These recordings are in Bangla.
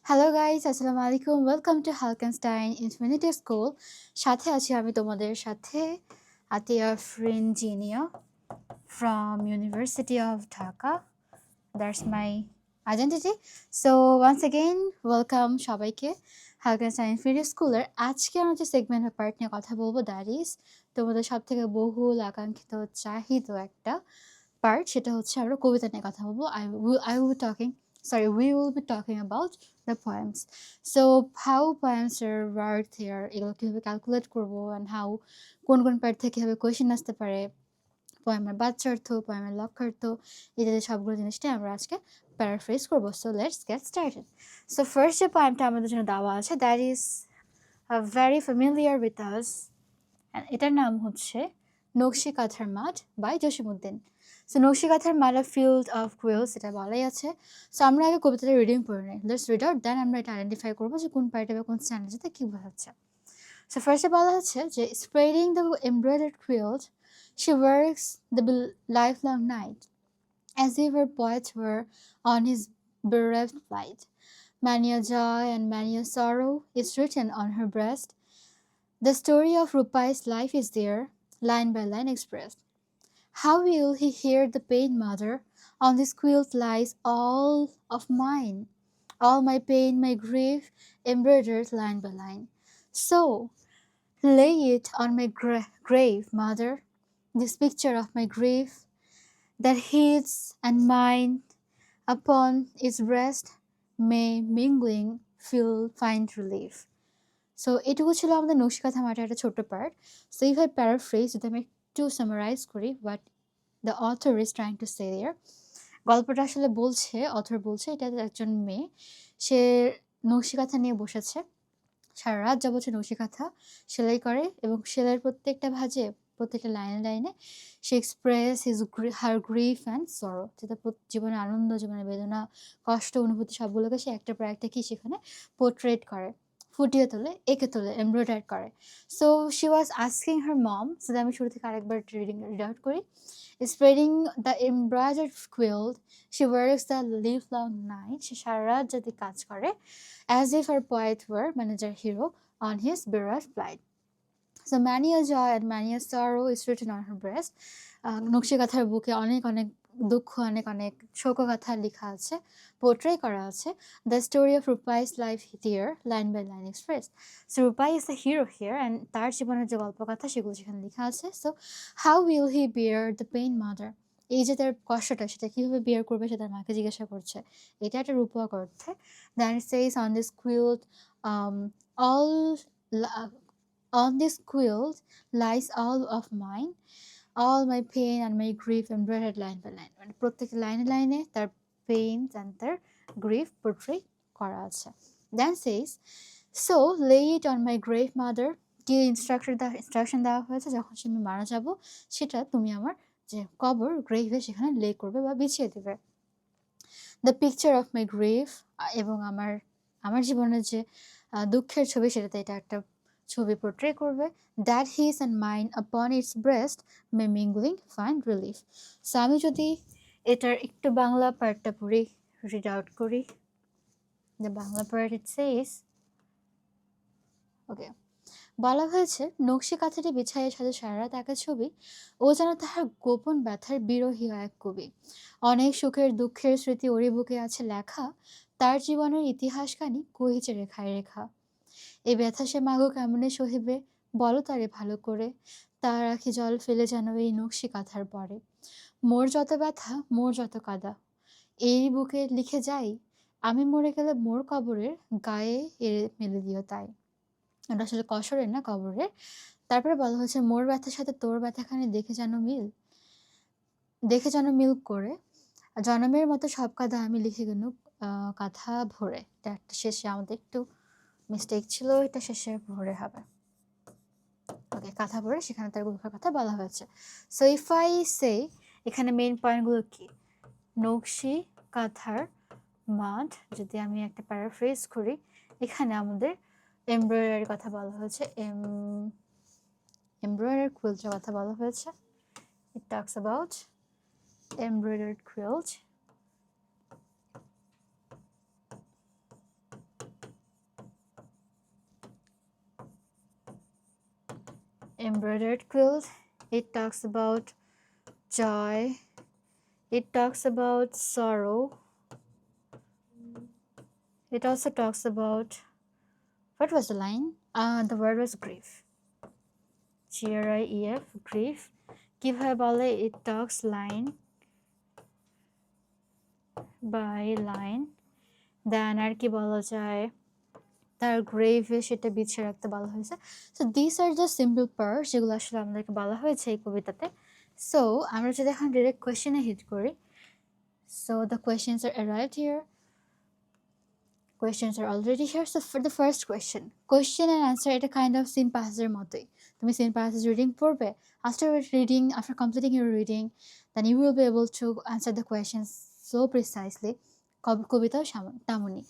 হ্যালো গাইস, আসসালামু আলাইকুম। ওয়েলকাম টু হালকেনস্টাইন ইনফিনিটি স্কুল। সাথে আছি আমি তোমাদের সাথে আতিয়া ফ্রিন Jinia from University of Dhaka. That's my identity. So once again, welcome সবাইকে হালকেনস্টাইন ইনফিনিটি স্কুলের আজকে আমরা যে সেগমেন্ট বা পার্ট নিয়ে কথা বলবো দ্যাট ইজ তোমাদের সব থেকে বহুল আকাঙ্ক্ষিত চাহিত একটা পার্ট, সেটা হচ্ছে আমরা কবিতা নিয়ে কথা বলবো। We will be talking about the poems. So how poems are worked here, এগুলো কীভাবে ক্যালকুলেট করবো অ্যান্ড হাউ কোন কোন পার্ট থেকে কীভাবে কোয়েশ্চেন আসতে পারে, পোয়েমের বাচ্যার্থ, পোয়েমের লক্ষ্যার্থ ইত্যাদি সবগুলো জিনিসটাই আমরা আজকে প্যারাফ্রেজ করবো। So let's get started. So first যে পোয়েমটা আমাদের জন্য দেওয়া আছে that is very familiar with us, এটার নাম হচ্ছে নকশি কাঁথার মাঠ বাই জসিমউদ্দিন। সো নকশি কাঁথার মাঠ ফিল্ড অফ কুইলস, এটা বলাই আছে। সো আমরা আগে কবিতাটা রিডিং করে নিই। লেটস রিড আউট, দেন আমরা এটা আইডেন্টিফাই করবো যে কোন পার্টে বা কোন স্ট্যান্ডার্ডে কী বোঝাচ্ছে। সো ফার্স্টে বলা হচ্ছে যে spreading the embroidered quilt, she works the lifelong night as if her poets were on his bereft flight. Many a joy and many a sorrow is written on her breast. The story of Rupai's life is there, line by line expressed. How will he hear the pain, mother? On this quilt lies all of mine, all my pain, my grief, embroidered line by line. So, lay it on my grave, mother, this picture of my grief, that his and mine upon its breast may mingling find relief. So এটুকু ছিল আমাদের নকশিকাঁথা মাঠের একটা ছোট্ট part. So if I paraphrase, যদি আমি একটু সামারাইজ করি what the author is trying to say there, গল্পটা আসলে বলছে, অথর বলছে এটা একজন মেয়ে, সে নকশিকাঁথা নিয়ে বসেছে, সারা রাত যাবত সে নকশিকাঁথা সেলাই করে এবং সেলাইয়ের প্রত্যেকটা ভাঁজে, প্রত্যেকটা লাইনে লাইনে সে express her grief and sorrow, যেটা জীবনের আনন্দ, জীবনের বেদনা, কষ্ট, অনুভূতি সবগুলোকে সে একটার পর একটা কি সেখানে পোর্ট্রেট করে, ফুটিয়ে তোলে, এঁকে তোলে, এমব্রয়ডার করে। So she was asking her mom, so আমি শুরু থেকে আরেকবার রিড আউট করি। Spreading the embroidered quilt, she works the livelong night, সে সারা রাত যদি কাজ করে, as if her poet were manager hero on his bereft flight. So many a joy and many a sorrow is written on her breast. নকশিকাঁথার বুকে অনেক অনেক দুঃখ, অনেক অনেক শোকগাথা লেখা আছে, পোর্ট্রে করা আছে। The story of Rupai's life here, line by line express. So Rupai is the hero here, and তার জীবনের যে গল্পকথা সেগুলো সেখানে লেখা আছে। So how will he bear the pain, mother, এই যে তার কষ্টটা সেটা কীভাবে বিয়ার করবে সে তার মাকে জিজ্ঞাসা করছে, এটা একটা রূপক অর্থে। Then it says on this quilt, all on this quilt lies all of mine, all my pain and my grief embroidered line by line, মানে প্রত্যেকটা লাইনে লাইনে তার পেইন অ্যান্ড তার গ্রিফ পোর্ট্রে করা আছে। দেন সেজ, সো লে it on my grave, mother, কি ইনস্ট্রাকশন দেওয়া হয়েছে, যখন সে আমি মারা যাব সেটা তুমি আমার যে কবর গ্রেভে সেখানে লে করবে বা বিছিয়ে দেবে। The picture of my grave, এবং আমার আমার জীবনের যে দুঃখের ছবি সেটাতে এটা একটা ছবি পোর্ট্রে করবে। That his and mine upon its breast may mingling find relief. So আমি যদি এটার একটু বাংলা পার্টটা পড়ি, রিড আউট করি। The Bangla part it says, okay, বলা হয়েছে নকশি কাঁথাটি বিছাইয়ে সাজে সারা রাত একা ছবি, ও যেন তাহার গোপন ব্যথার বিরোহী এক কবি। অনেক সুখের দুঃখের স্মৃতি ওরই বুকে আছে লেখা, তার জীবনের ইতিহাসখানি কহিছে রেখায় রেখা। এ ব্যথা সে মাগো কেমনে সহিবে, বলো তারে ভালো করে, তার আখি জল ফেলে যেন এই নকশি কাঁথার পরে। মোর যত ব্যথা, মোর যত কাদা, এই বুকে লিখে যাই, আমি মরে গেলে মোর কবরের গায়ে এড়ে মেলে দিও তাই। এটা আসলে কসরের না, কবরের। তারপরে বলা হচ্ছে মোর ব্যথার সাথে তোর ব্যথাখানি দেখে যেন মিল করে, জনমের মতো সব কাঁধা আমি লিখে গেল কাঁথা ভরে। এটা একটা শেষে আমাদের একটু মিস্টেক ছিল, এটা শেষে ভরে হবে, ওকে, কাঁথা ভরে, সেখানে তার দুঃখের কথা বলা হয়েছে। সো ইফ আই সে, এখানে মেইন পয়েন্টগুলো কি, নকশি কাঁথার মাঠ, যদি আমি একটা প্যারাফ্রেজ করি, এখানে আমাদের এমব্রয়ডারির কথা বলা হয়েছে, এমব্রয়ডারি কুইল্টের কথা বলা হয়েছে। It talks about embroidered quilt. embroidered quilt. It talks about joy. It talks about sorrow. It also talks about, what was the line? The word was grief. GRIEF, grief. কিভাবে বলে? It talks line by line. Then আর কি বলা যায়, তার গ্রেভে সেটা বিছিয়ে রাখতে বলা হয়েছে। So this are the simple parts যেগুলো আসলে আমাদেরকে বলা হয়েছে এই কবিতাতে। সো আমরা যদি এখন ডিরেক্ট কোয়েশ্চেনে হিট করি, so the questions are arrived here, questions are already here. So for the first question and answer, এটা kind of scene passageর মতোই। তুমি scene passage reading পড়বে, after completing your reading, then you will be able to answer the questions so precisely. কবিতাও তেমনই,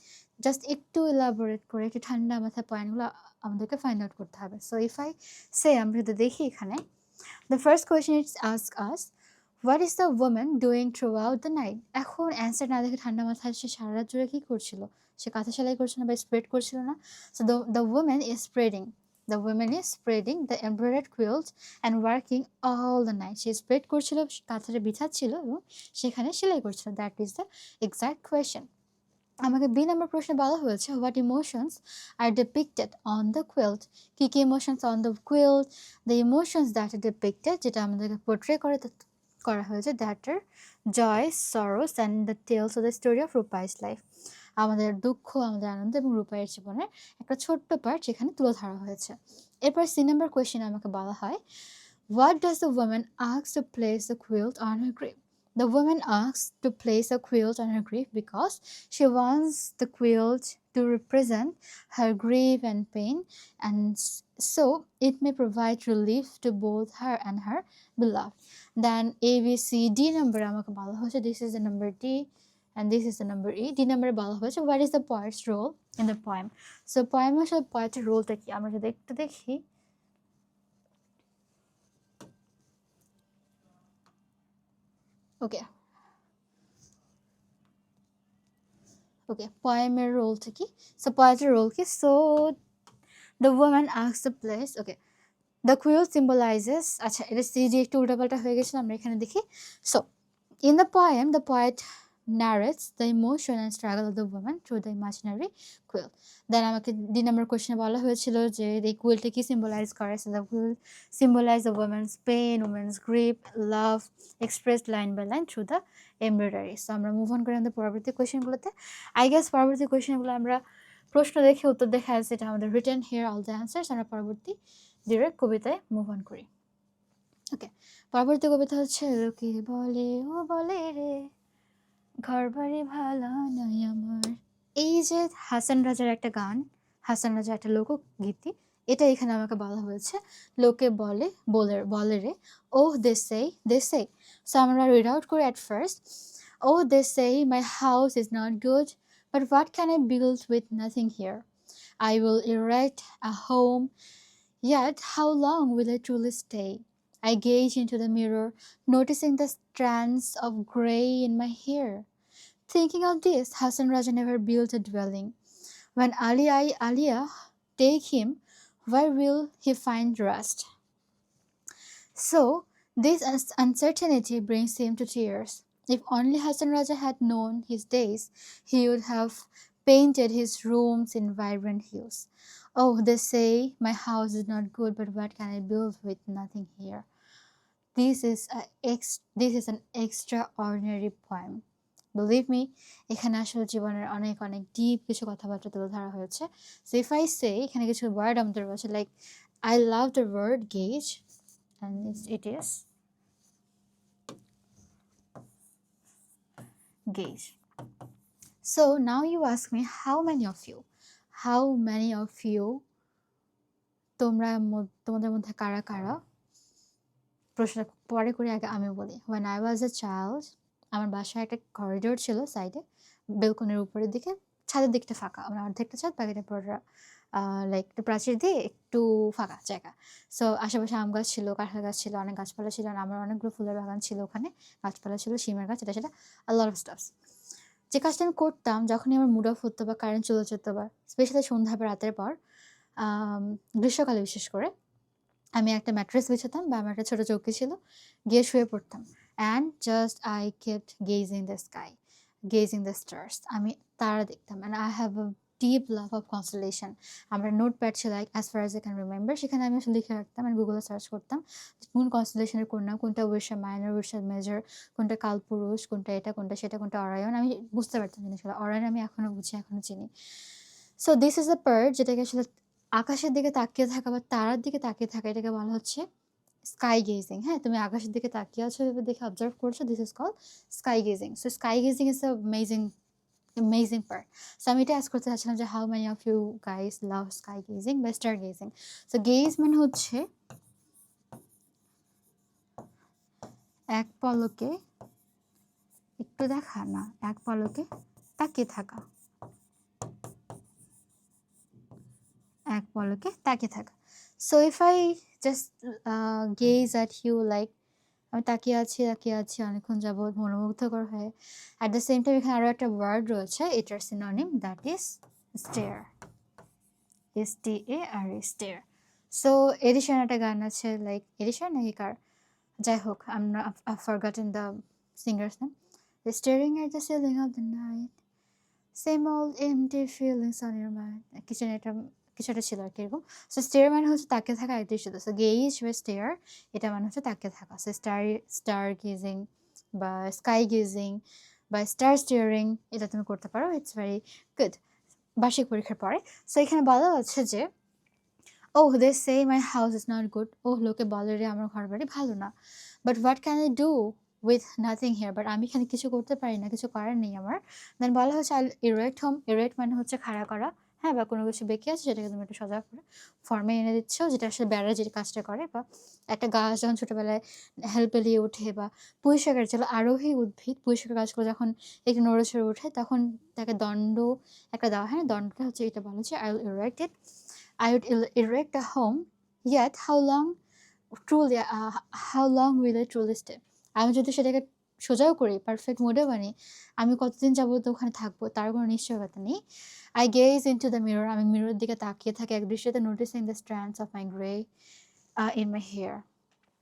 জাস্ট একটু ইলাবোরেট করে একটু ঠান্ডা মাথায় পয়েন্টগুলো আমাদেরকে ফাইন্ড আউট করতে হবে। সো ইফ আই সে, আমরা যদি দেখি এখানে, the first question is ask us, what is the woman doing throughout the night? এখন অ্যান্সার না দেখে ঠান্ডা মাথায় সে সারা রাত জুড়ে কী করছিল? সে কাঁথা সেলাই করছিল না বা স্প্রেড করছিল না? So the woman is spreading the embroidered quilt and working all the night. সে স্প্রেড করছিল, কাঁথাটা বিছাচ্ছিল এবং সেখানে সেলাই করছিল। That is the exact question. আমাকে বি নাম্বার প্রশ্নে বলা হয়েছে, what emotions are depicted on the quilt? কী কী emotions on the quilt? The emotions that are depicted, যেটা আমাদেরকে পোর্ট্রে করা হয়েছে, that are joy, sorrows and the tales of the story of Rupai's life. আমাদের দুঃখ, আমাদের আনন্দ এবং রূপাইয়ের জীবনের একটা ছোট্ট পার্ট যেখানে তুলে ধরা হয়েছে। এরপর সি নাম্বার কোয়েশ্চেনে আমাকে বলা হয়, what does the women ask to place the quilt on her grave? The woman asks to place a quilt on her grief because she wants the quilt to represent her grief and pain, and so it may provide relief to both her and her beloved. Then A, B, C, D number আমাকে বলা হয়েছে, this is the number D and this is the number E. D number বলা হয়েছে, what is the poet's role in the poem? So poem আসলে poet's রোলটা কি আমরা যদি একটু দেখি। poemer role to ki, so poetry role ki, so the woman asks the place, the quilt symbolizes, acha এটা সিজি একটু উল্টাপাল্টা হয়ে গেছিল, আমরা এখানে দেখি। So in the poem the poet narrates the emotion and struggle of the woman through the imaginary quilt. Then আমাকে দুই নম্বর কোশ্চেনে বলা হয়েছিল যে এই কুইলটা কি সিম্বলাইজ করে? So the quilt symbolize the woman's pain, woman's grief, love expressed line by line through the embroidery. So আমরা মুভ অন করি আমাদের পরবর্তী কোয়েশ্চেনগুলোতে। আই গেস পরবর্তী কোয়েশ্চেনগুলো আমরা প্রশ্ন দেখে উত্তর দেখে আছে, এটা আমাদের written here all the answers. আমরা পরবর্তী ডিরেক্ট কবিতায় মুভ অন করি। পরবর্তী কবিতা হচ্ছে, লোকে বলে ও বলে রে ঘর বাড়ি ভালো নয় আমার। এই যে হাসান রাজার একটা গান, হাসান রাজার একটা লোকগীতি, এটা এখানে আমাকে বলা হয়েছে লোকে বলে বলে রে, ও দে সে। সো আমরা রিড আউট করি at first, oh they say my house is not good, but what can I build with nothing here? I will erect a home, yet how long will I truly stay? I gaze into the mirror, noticing the strands of grey in my hair. Thinking of this, Hasan Raja never built a dwelling. When Alia take him, where will he find rest? So this uncertainty brings him to tears. If only Hasan Raja had known his days, he would have painted his rooms in vibrant hues. Oh, they say my house is not good, but what can I build with nothing here? This is an extraordinary poem. Believe me, এখানে আসলে জীবনের অনেক অনেক ডিপ কিছু কথাবার্তা তুলে ধরা হয়েছে। So if I say, এখানে কিছু ওয়ার্ড আমাদের রয়েছে, like I love the word gauge, and it is gauge. So now you ask me, how many of you তোমাদের মধ্যে কারা কারা, প্রশ্ন পরে করে আগে আমি বলি। When I was a child, আমার বাসায় একটা করিডোর ছিল সাইডে, বেলকনির উপরের দিকে, ছাদের দিকটা ফাঁকা, আমার অর্ধেকটা ছাদ, বাকিটা পুরোটা লাইক প্রাচীর দিয়ে একটু ফাঁকা জায়গা। সো আশেপাশে আম গাছ ছিল, কাঁঠাল গাছ ছিল, অনেক গাছপালা ছিল, আর আমার অনেকগুলো ফুলের বাগান ছিল, ওখানে গাছপালা ছিল, শিমের গাছ, এটা সেটা a lot of stuff. যে কাজটা আমি করতাম যখনই আমার মুড অফ হতো বা কারেন্ট চলে যেত, বা স্পেশালি সন্ধ্যা বা রাতের পর, গ্রীষ্মকালে বিশেষ করে, আমি একটা ম্যাট্রেস বিছাতাম বা আমার একটা ছোট চৌকি ছিল, গিয়ে শুয়ে পড়তাম। And just I kept gazing the sky, gazing the stars. আমি তারা দেখতাম। And I have a deep love of constellation. আমার নোটপ্যাড ছিল like as far as I can remember, সেখানে আমি আসলে লিখে রাখতাম অ্যান্ড গুগলে সার্চ করতাম কোন কনস্টেলেশনের কোন নাম, কোনটা উড়িষ্যা মাইনর, উড়িষ্যা মেজর, কোনটা কালপুরুষ, কোনটা এটা, কোনটা সেটা, কোনটা অরায়ন। আমি বুঝতে পারতাম জিনিসগুলো। অরায়ন আমি এখনও বুঝি, এখনও চিনি। So this is a part, যেটাকে আসলে আকাশের দিকে তাকিয়ে থাকা বা তারার দিকে তাকিয়ে থাকা, এটাকে বলা হচ্ছে স্কাই গেজিং। হ্যাঁ, তুমি আকাশের দিকে তাকিয়ে আছো, এভাবে দেখে অবজার্ভ করছো, this is call sky gazing. So sky gazing is amazing part. So আমি এটা আজ করতে চাচ্ছিলাম যে how many of you guys love sky gazing বা স্টার গেজিং। সো গেজ মানে হচ্ছে এক পলকে একটু দেখা, না, এক পলকে তাকিয়ে থাকা, এক পলকে তাকিয়ে থাকা। So if I just gaze at you, like আমি তাকিয়ে আছি অনেকক্ষণ যাবৎ মনোমুগ্ধকর হয়ে। অ্যাট দ্য সেম টাইম এখানে আরও একটা ওয়ার্ড রয়েছে, এটার synonym, that is stare, STARE, stare. So addition একটা গান আছে, লাইক এডিশন নাকি কার, যাই হোক, I've forgotten the singer's name. Staring at the ceiling of the night, same old empty feelings on your mind, কিছু একটা ছিল আর কি এরকম। সো স্টেয়ার মানে হচ্ছে তাকিয়ে থাকা এক দৃশ্য। সো গেজ বা স্টেয়ার, এটা মানে হচ্ছে তাকিয়ে থাকা। সো স্টার গেজিং বা স্কাই গেজিং বা স্টার স্টিয়ারিং, এটা তুমি করতে পারো। ইটস ভেরি গুড বার্ষিক পরীক্ষার পরে। সো এখানে বলা হচ্ছে যে they say my house is not good, লোকে বলে রে আমার ঘর বাড়ি ভালো না, but what can I do with nothing here, but আমি এখানে কিছু করতে পারি না, কিছু করার নেই আমার। দেন বলা হচ্ছে আই ইরেক্ট হোম, ইরেক্ট মানে হচ্ছে খাড়া করা। হ্যাঁ, বা কোনো কিছু বেঁকে আছে সেটাকে তুমি একটু সজাগ করে ফর্মে এনে দিচ্ছ, যেটা আসলে বেড়া যে কাজটা করে। বা একটা গাছ যখন ছোটোবেলায় হেলপেলিয়ে ওঠে, বা পুঁই শাকের ছিল আরোহী উদ্ভিদ, পুঁই শাকের গাছগুলো যখন একটু নড়েচড়ে ওঠে তখন তাকে দণ্ড একটা দেওয়া হয় না, দণ্ডটা হচ্ছে এটা বলা হচ্ছে I will erect it, I would erect a home, yet how long will I truly stay? আমি যদি সেটাকে সোজাও করি, পারফেক্ট মোডেও বানি, আমি কতদিন যাবো তো ওখানে থাকবো তার কোনো নিশ্চয়তা নেই। I gaze into the mirror, আমি মিররের দিকে তাকিয়ে থাকি এক দৃশ্যতে, noticing the strands of my grey in my hair.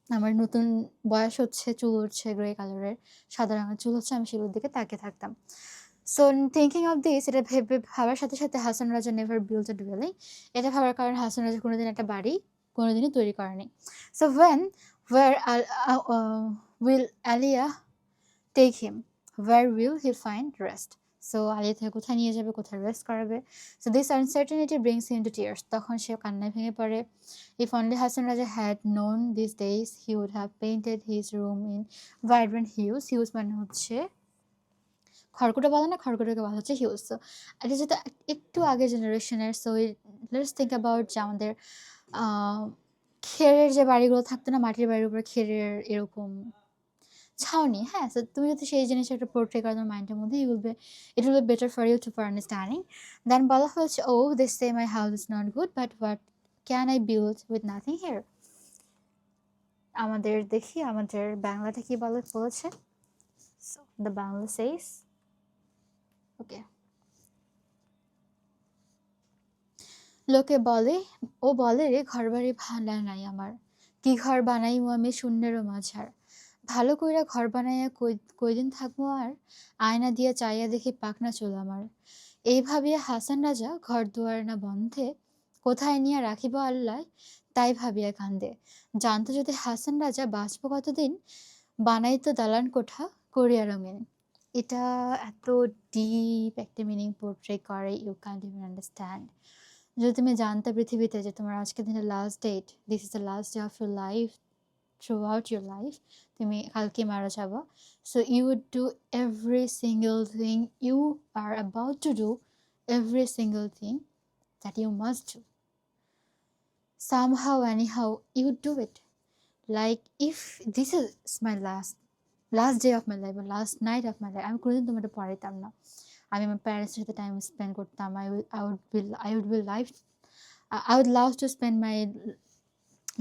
আমার নতুন বয়স হচ্ছে, চুল উঠছে গ্রে কালারের, সাদা রঙের চুল হচ্ছে, আমি সেগুলোর দিকে তাকিয়ে থাকতাম। সো থিঙ্কিং অফ দিস, এটা ভাবার সাথে সাথে হাসান রাজা নেভার বিল্ট আ ডুয়েলিং, এটা ভাবার কারণ হাসান রাজা কোনোদিন একটা বাড়ি কোনোদিনই তৈরি করেনি। So where will Aliya take him, where will he find rest. So Aliya থেকে কোথায় নিয়ে যাবে, কোথায় রেস্ট করাবে। So this uncertainty brings him to tears, তখন সে কান্নায় ভেঙে পড়ে। If only Hasan Raja had known this days he would have painted his room in vibrant hues. Hues মানে হচ্ছে খড়কুটো বলে না, খড়কুটোকে বলা হচ্ছে হিউজ। সো এটা যেটা একটু আগের জেনারেশনের। সো লেটস থিঙ্ক অ্যাবাউট যে আমাদের খেরের যে বাড়িগুলো থাকতো না, মাটির বাড়ির উপরে খেরের এরকম ছাউনি। হ্যাঁ, সো তুমি যদি সেই জিনিসটা একটা পোর্ট্রে করো তোমার মাইন্ডের মধ্যে, it will be better for you to for understanding. Then বলা হয়েছে they say my house is not good, but what can I build with nothing here. আমাদের দেখি আমাদের বাংলাটা কি বলেছে। So the Bangla says, okay, লোকে বলে বলে রে ঘরবাড়ি ভাড়া নাই আমার, কি ঘর বানাইমু আমি শূন্যেরও মাঝার, ভালো কইরা ঘর বানাইয়া কয়দিন থাকবো আর, আয়না দিয়া চাইয়া দেখি পাখনা চুল আমার। এই ভাবিয়া হাসান রাজা ঘর দুয়ার না বন্ধে, কোথায় নিয়া রাখিব আল্লাহ তাই ভাবিয়া কান্দে। জানতো যদি হাসান রাজা বাঁচবো কতদিন, বানাইতো দালান কোঠা করিয়া রঙিন। এটা এত ডিপ একটা মিনিং পোর্ট্রে করে, ইউ ক্যান্ট ইভেন আন্ডারস্ট্যান্ড। যদি তুমি জানতে পৃথিবীতে যে তোমার আজকের দিনের last date, this is the last day of your life, throughout your life, তুমি কালকে মারা যাবা। So you would do every single thing, you are about to do every single thing that you must do, somehow anyhow you do it. Like if this is my last day of my life or last night of my life, আমি কোনোদিন তোমাদের পড়াইতাম না, আমি আমার প্যারেন্টসের সাথে টাইম স্পেন্ড করতাম। I would love to spend my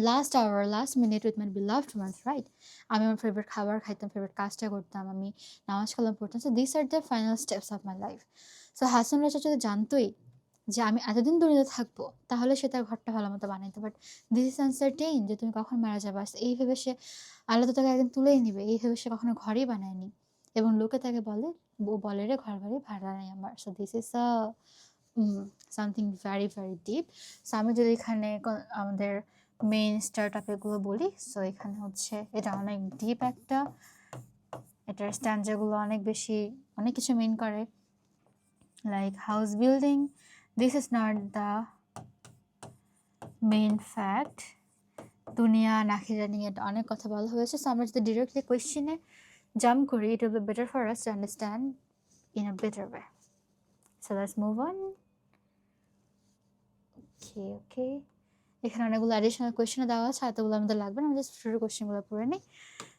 last hour, last minute with my beloved ones, right? আমি আমার ফেভারিট খাবার খাইতাম, ফেভারিট কাজটা করতাম, আমি নামাজ কালাম পড়তাম। So this are the final steps of my life. So Hasan রাজা যদি জানতোই যে আমি এতদিন দুনিয়াতে থাকবো, তাহলে সে তার ঘরটা ভালো মতো বানাইতো। বাট দিস ইজ আনসার্টেইন, যে তুমি কখন মারা যাবা, এই ভেবে সে আল্লাহ তো তাকে একদিন তুলেই নিবে, এই ভেবে সে কখনো ঘরই বানায়নি। এবং লোকে তাকে বলে রে ঘর বাড়ি ভাড়া নেই আমার। So this is something very very deep. So আমি যদি এখানে আমাদের মেইন স্টার্ট আপেগুলো বলি, সো এখানে হচ্ছে এটা অনেক ডিপ একটা, এটার স্ট্যান্ডারগুলো অনেক বেশি, অনেক কিছু মিন করে। Like house building, this is not the main fact. দুনিয়া নাখিরা নিয়ে অনেক কথা বলা হয়েছে। সো আমরা যদি ডিরেক্টলি কোয়েশ্চেনে জাম্প করি, it will be better for us to understand in a better way. So let's move on. Okay. এখানে অনেকগুলো অ্যাডিশনাল কোয়েশ্চেন দেওয়া আছে, এতগুলো আমাদের লাগবে না, আমরা জাস্ট শুরু কোয়েশ্চেনগুলো পড়ে নিই।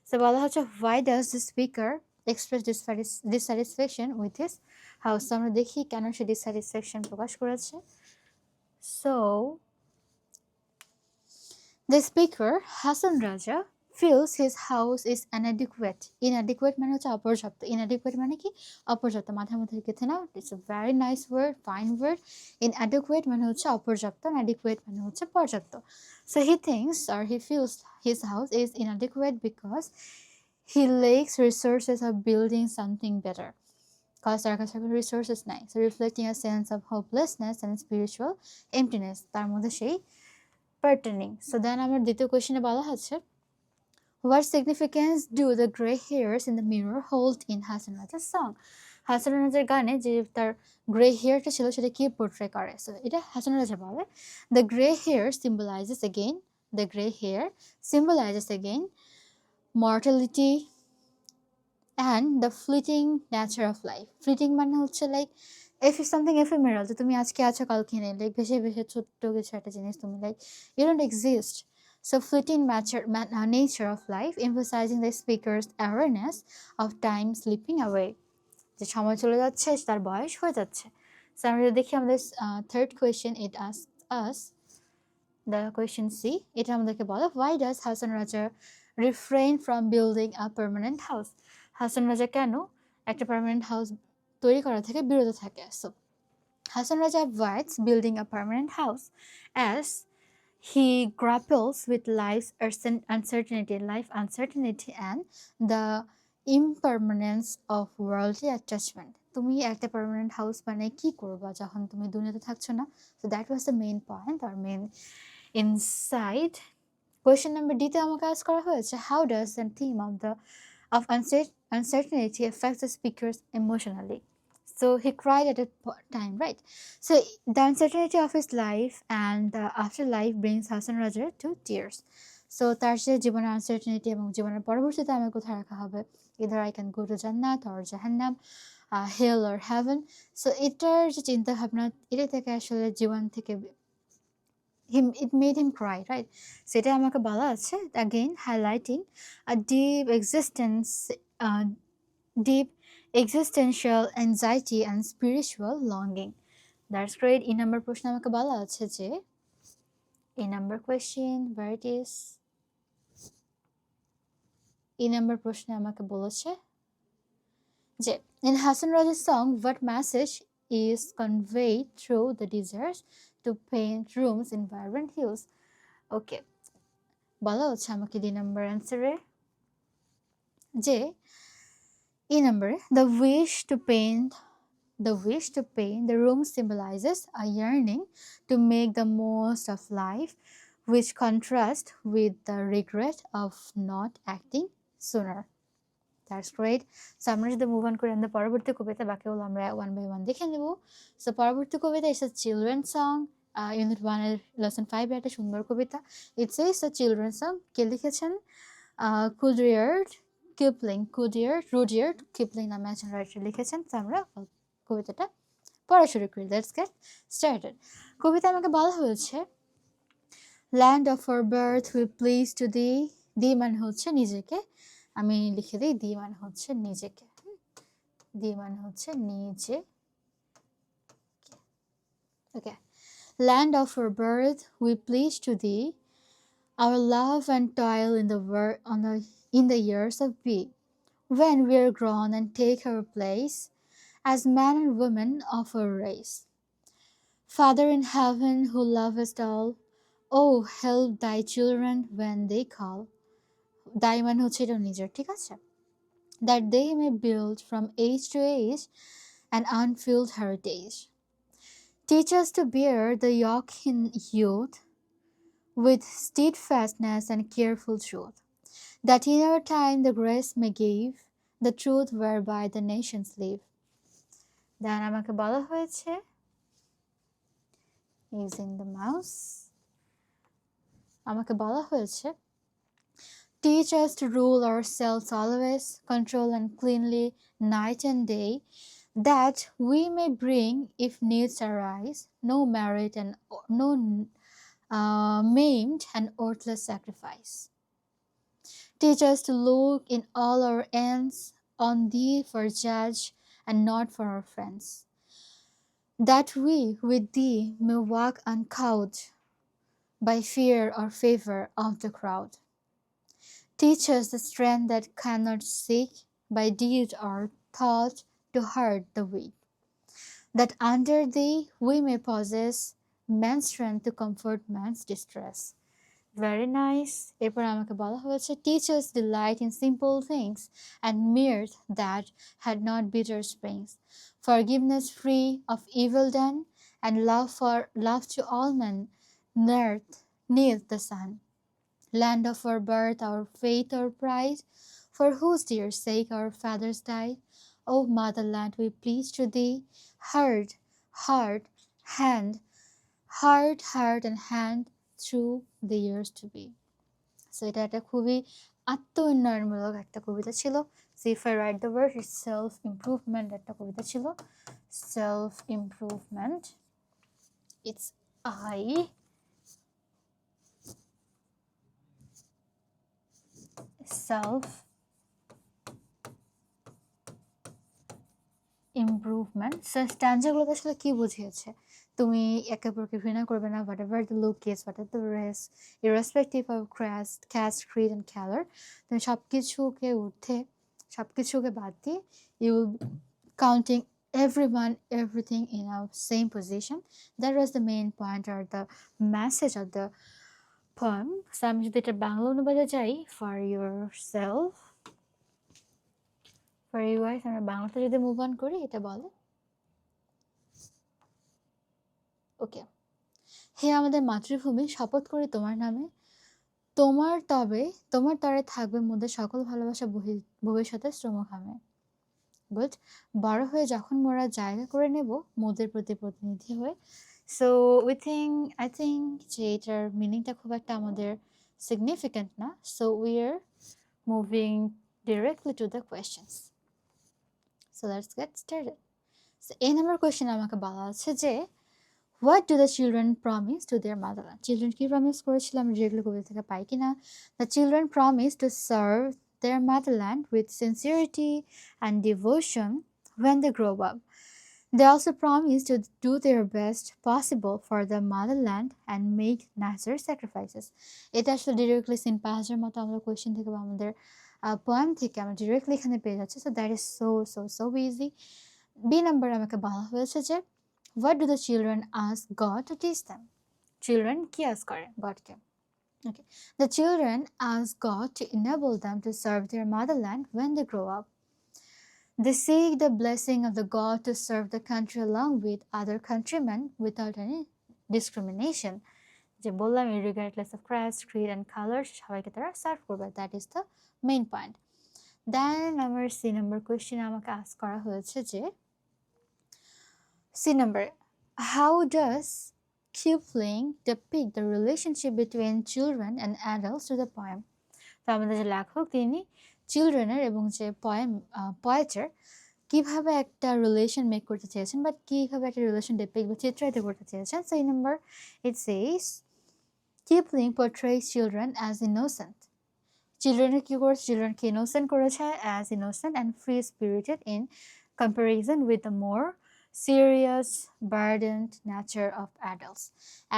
সো বলা হচ্ছে why does the speaker express dissatisfaction with his house? আমরা দেখি কেন সে dissatisfaction প্রকাশ করেছে। So the speaker Hasan Raja feels his house is inadequate. Inadequate মানে হচ্ছে অপর্যাপ্ত। Inadequate মানে কি? অপর্যাপ্ত। মাথার মধ্যে রেখে নাও, it's a very nice word, fine word. Inadequate মানে হচ্ছে অপর্যাপ্ত, inadequate মানে হচ্ছে পর্যাপ্ত। So he thinks or he feels his house is inadequate because he lacks resources of building something better. Cause তার কাছে resources নাই, so reflecting a sense of hopelessness and spiritual emptiness. তার মধ্যে সেই pertaining. So then আমার দ্বিতীয় কোয়েশ্চেনে বলা হচ্ছে what significance do the grey hairs in the mirror hold in Hasan Raja's song? Hasan রাজার গানে যে তার গ্রে হেয়ারটা ছিল সেটা কি পোর্ট্রে করে। সো এটা হাসান রাজা বলে the grey hair symbolizes again mortality and the fleeting nature of life. Fleeting মানে হচ্ছে like if it's something ephemeral, যে তুমি আজকে আছো কালকে নেই, লাইক ভেসে ভেসে ছোট্ট কিছু একটা জিনিস, তুমি like you don't exist. So fleeting nature of life, emphasizing the speaker's awareness of time slipping away. যে সময় চলে যাচ্ছে, তার বয়স হয়ে যাচ্ছে। So আমরা দেখি আমাদের third question, it asks us the question C, এটা আমাদেরকে বলে why does Hasan Raja refrain from building a permanent house? Hasan রাজা কেন একটা পার্মানেন্ট হাউস তৈরি করা থেকে বিরত থাকে? So Hasan Raja avoids building a permanent house as he grapples with life's uncertainty and the impermanence of worldly attachment. তুমি একটা পার্মানেন্ট হাউস বানাই কি করবা যখন তুমি দুনিয়াতে থাকছো না? So that was the main point or main insight. Question number D তে আমাকে ask করা হয়েছে how does the theme of uncertainty affect the speakers emotionally? So he cried at a time, right? So the uncertainty of his life and the afterlife brings Hasan Raja to tears. So তার যে জীবনের আনসার্টেনিটি এবং জীবনের পরবর্তীতে আমাকে কোথায় রাখা হবে, either I can go to Jannat or Jahannam, hell or heaven. So এটার যে চিন্তা ভাবনা, এটা থেকে আসলে জীবন থেকে it made him cry, right? সেটা আমাকে বলা আছে, again highlighting a deep existential anxiety and spiritual longing. That's great. এই নাম্বার প্রশ্ন আমাকে বলা আছে যে এই number question where it is, এই নাম্বার প্রশ্নে আমাকে বলেছে যে in Hasan Raja's song what message is conveyed through the desires to paint rooms in vibrant hues? ওকে, বলা হচ্ছে আমাকে দুই নাম্বার অ্যান্সারে যে এই নাম্বারে the wish to paint the room symbolizes a yearning to make the most of life, which contrasts with the regret of not acting sooner. That's great. So আমরা যদি মুভ অন করি আমাদের পরবর্তী কবিতা, বাকিগুলো আমরা ওয়ান বাই ওয়ান দেখে নেব। সো পরবর্তী কবিতা it's a children song, unit 1-এর লেসন 5-এর একটা সুন্দর কবিতা। It's a children song. কে লিখেছেন? রুডিয়ার্ড কিপলিং নামে একজন রাইটার লিখেছেন। তো আমরা কবিতাটা পড়া শুরু করি। Let's get started. কবিতা আমাকে বলা হয়েছে land of our birth we pledge to দি মানে হচ্ছে নিজেকে, আমি লিখে দিই দি মানে হচ্ছে নিজেকে, দি মানে হচ্ছে নিজে। Okay, land of our birth we pledge to thee our love and toil in the years of being, when we are grown and take our place as men and women of our race. Father in heaven who lovest all, oh help thy children when they call. দাই মানে হচ্ছে এটা নিজের, ঠিক আছে? That they may build from age to age an unfilled heritage. Teach us to bear the yoke in youth with steadfastness and careful truth, that in our time the grace may give the truth whereby the nations live. Then আমাকে বলা হয়েছে using the mouse, আমাকে বলা হয়েছে teach us to rule ourselves always, control and cleanly night and day, that we may bring, if needs arise, no merit and no maimed and worthless sacrifice. Teach us to look in all our ends on thee for judge and not for our friends, that we with thee may walk uncowed by fear or favor of the crowd. Teach us the strength that cannot seek by deed or thought to hurt the weak, that under thee we may possess man's strength to comfort man's distress. Very nice. এরপর আমাকে বলা হয়েছে teach us delight in simple things and mirth that had not bitter springs, forgiveness free of evil done, and love to all men neath the sun. Land of our birth, our faith, our pride, for whose dear sake our fathers died. O motherland, we please to thee, heart, heart, hand, heart and hand through the years to be. So এটা একটা খুবই আত্ম উন্নয়নমূলক একটা কবিতা ছিল। So if I write the word, it's self improvement একটা কবিতা ছিল। Self improvement, it's I self improvement. So স্ট্যান্জাগুলোতে আসলে কি বুঝিয়েছে? তুমি একে অপরকে ঘৃণা করবে না, whatever the look is, whatever the race, irrespective of caste, creed and color, তুমি সবকিছুকে বাদ দিয়ে you will be counting everyone, everything in a same position. That was the main point or the message of the poem. So আমি যদি এটা বাংলা অনুবাদে যাই for yourself, for you guys, আমরা বাংলাতে যদি মুভ অন করি, এটা বলে ওকে, হে আমাদের মাতৃভূমি, শপথ করি তোমার নামে, তোমার তরে থাকবে মধ্যে সকল ভালোবাসা ভবিষ্যতে শ্রমঘামে। বাট বড় হয়ে যখন মোরা জায়গা করে নেব মোদের প্রতি প্রতিনিধি হয়ে। সো আই থিঙ্ক যে এটার মিনিংটা খুব একটা আমাদের সিগনিফিক্যান্ট না। So we are moving directly to the questions. So let's get started. So এই নাম্বার কোয়েশ্চেন আমাকে বলা আছে যে What do the children promise to their motherland? Children কি প্রমিস করেছিল, আমি ডিরেক্টলি কবিতা থেকে পাই কিনা। The children promise to serve their motherland with sincerity and devotion when they grow up. They also promise to do their best possible for the motherland and make necessary sacrifices. এটা আসলে ডিরেক্টলি সিন পাহাজের মতো আমরা কোয়েশ্চেন থেকে বা আমাদের পোয়েম থেকে আমরা ডিরেক্টলি এখানে পেয়ে যাচ্ছি। So that is so easy. B number আমাকে বলা হয়েছে যে What do the children ask God to teach them? Children কি ask করে গডকে? Okay. The children ask God to enable them to serve their motherland when they grow up. They seek the blessing of the God to serve the country along with other countrymen without any discrimination. যে বললাম regardless of caste, creed and color, সবাইকে তারা সার্ভ করবে। That is the main point. Then আমার সি নাম্বার কোয়েশ্চেন আমাকে ask করা হয়েছে যে C number, how does Kipling depict the relationship between children and adults to the poem? তো আমাদের যে লেখক তিনি চিলড্রেনের এবং যে পোয়েটের কিভাবে একটা রিলেশন মেক করতে চেয়েছেন বা কিভাবে একটা রিলেশন ডিপিক্ট বা চিত্রায়িত করতে চেয়েছেন। সো এই নাম্বার ইট সেজ Kipling portrays children as innocent. চিলড্রেনের কি করেছে, চিলড্রেনকে ইনোসেন্ট করেছে as innocent and free spirited in comparison with the more serious burdened nature of adults.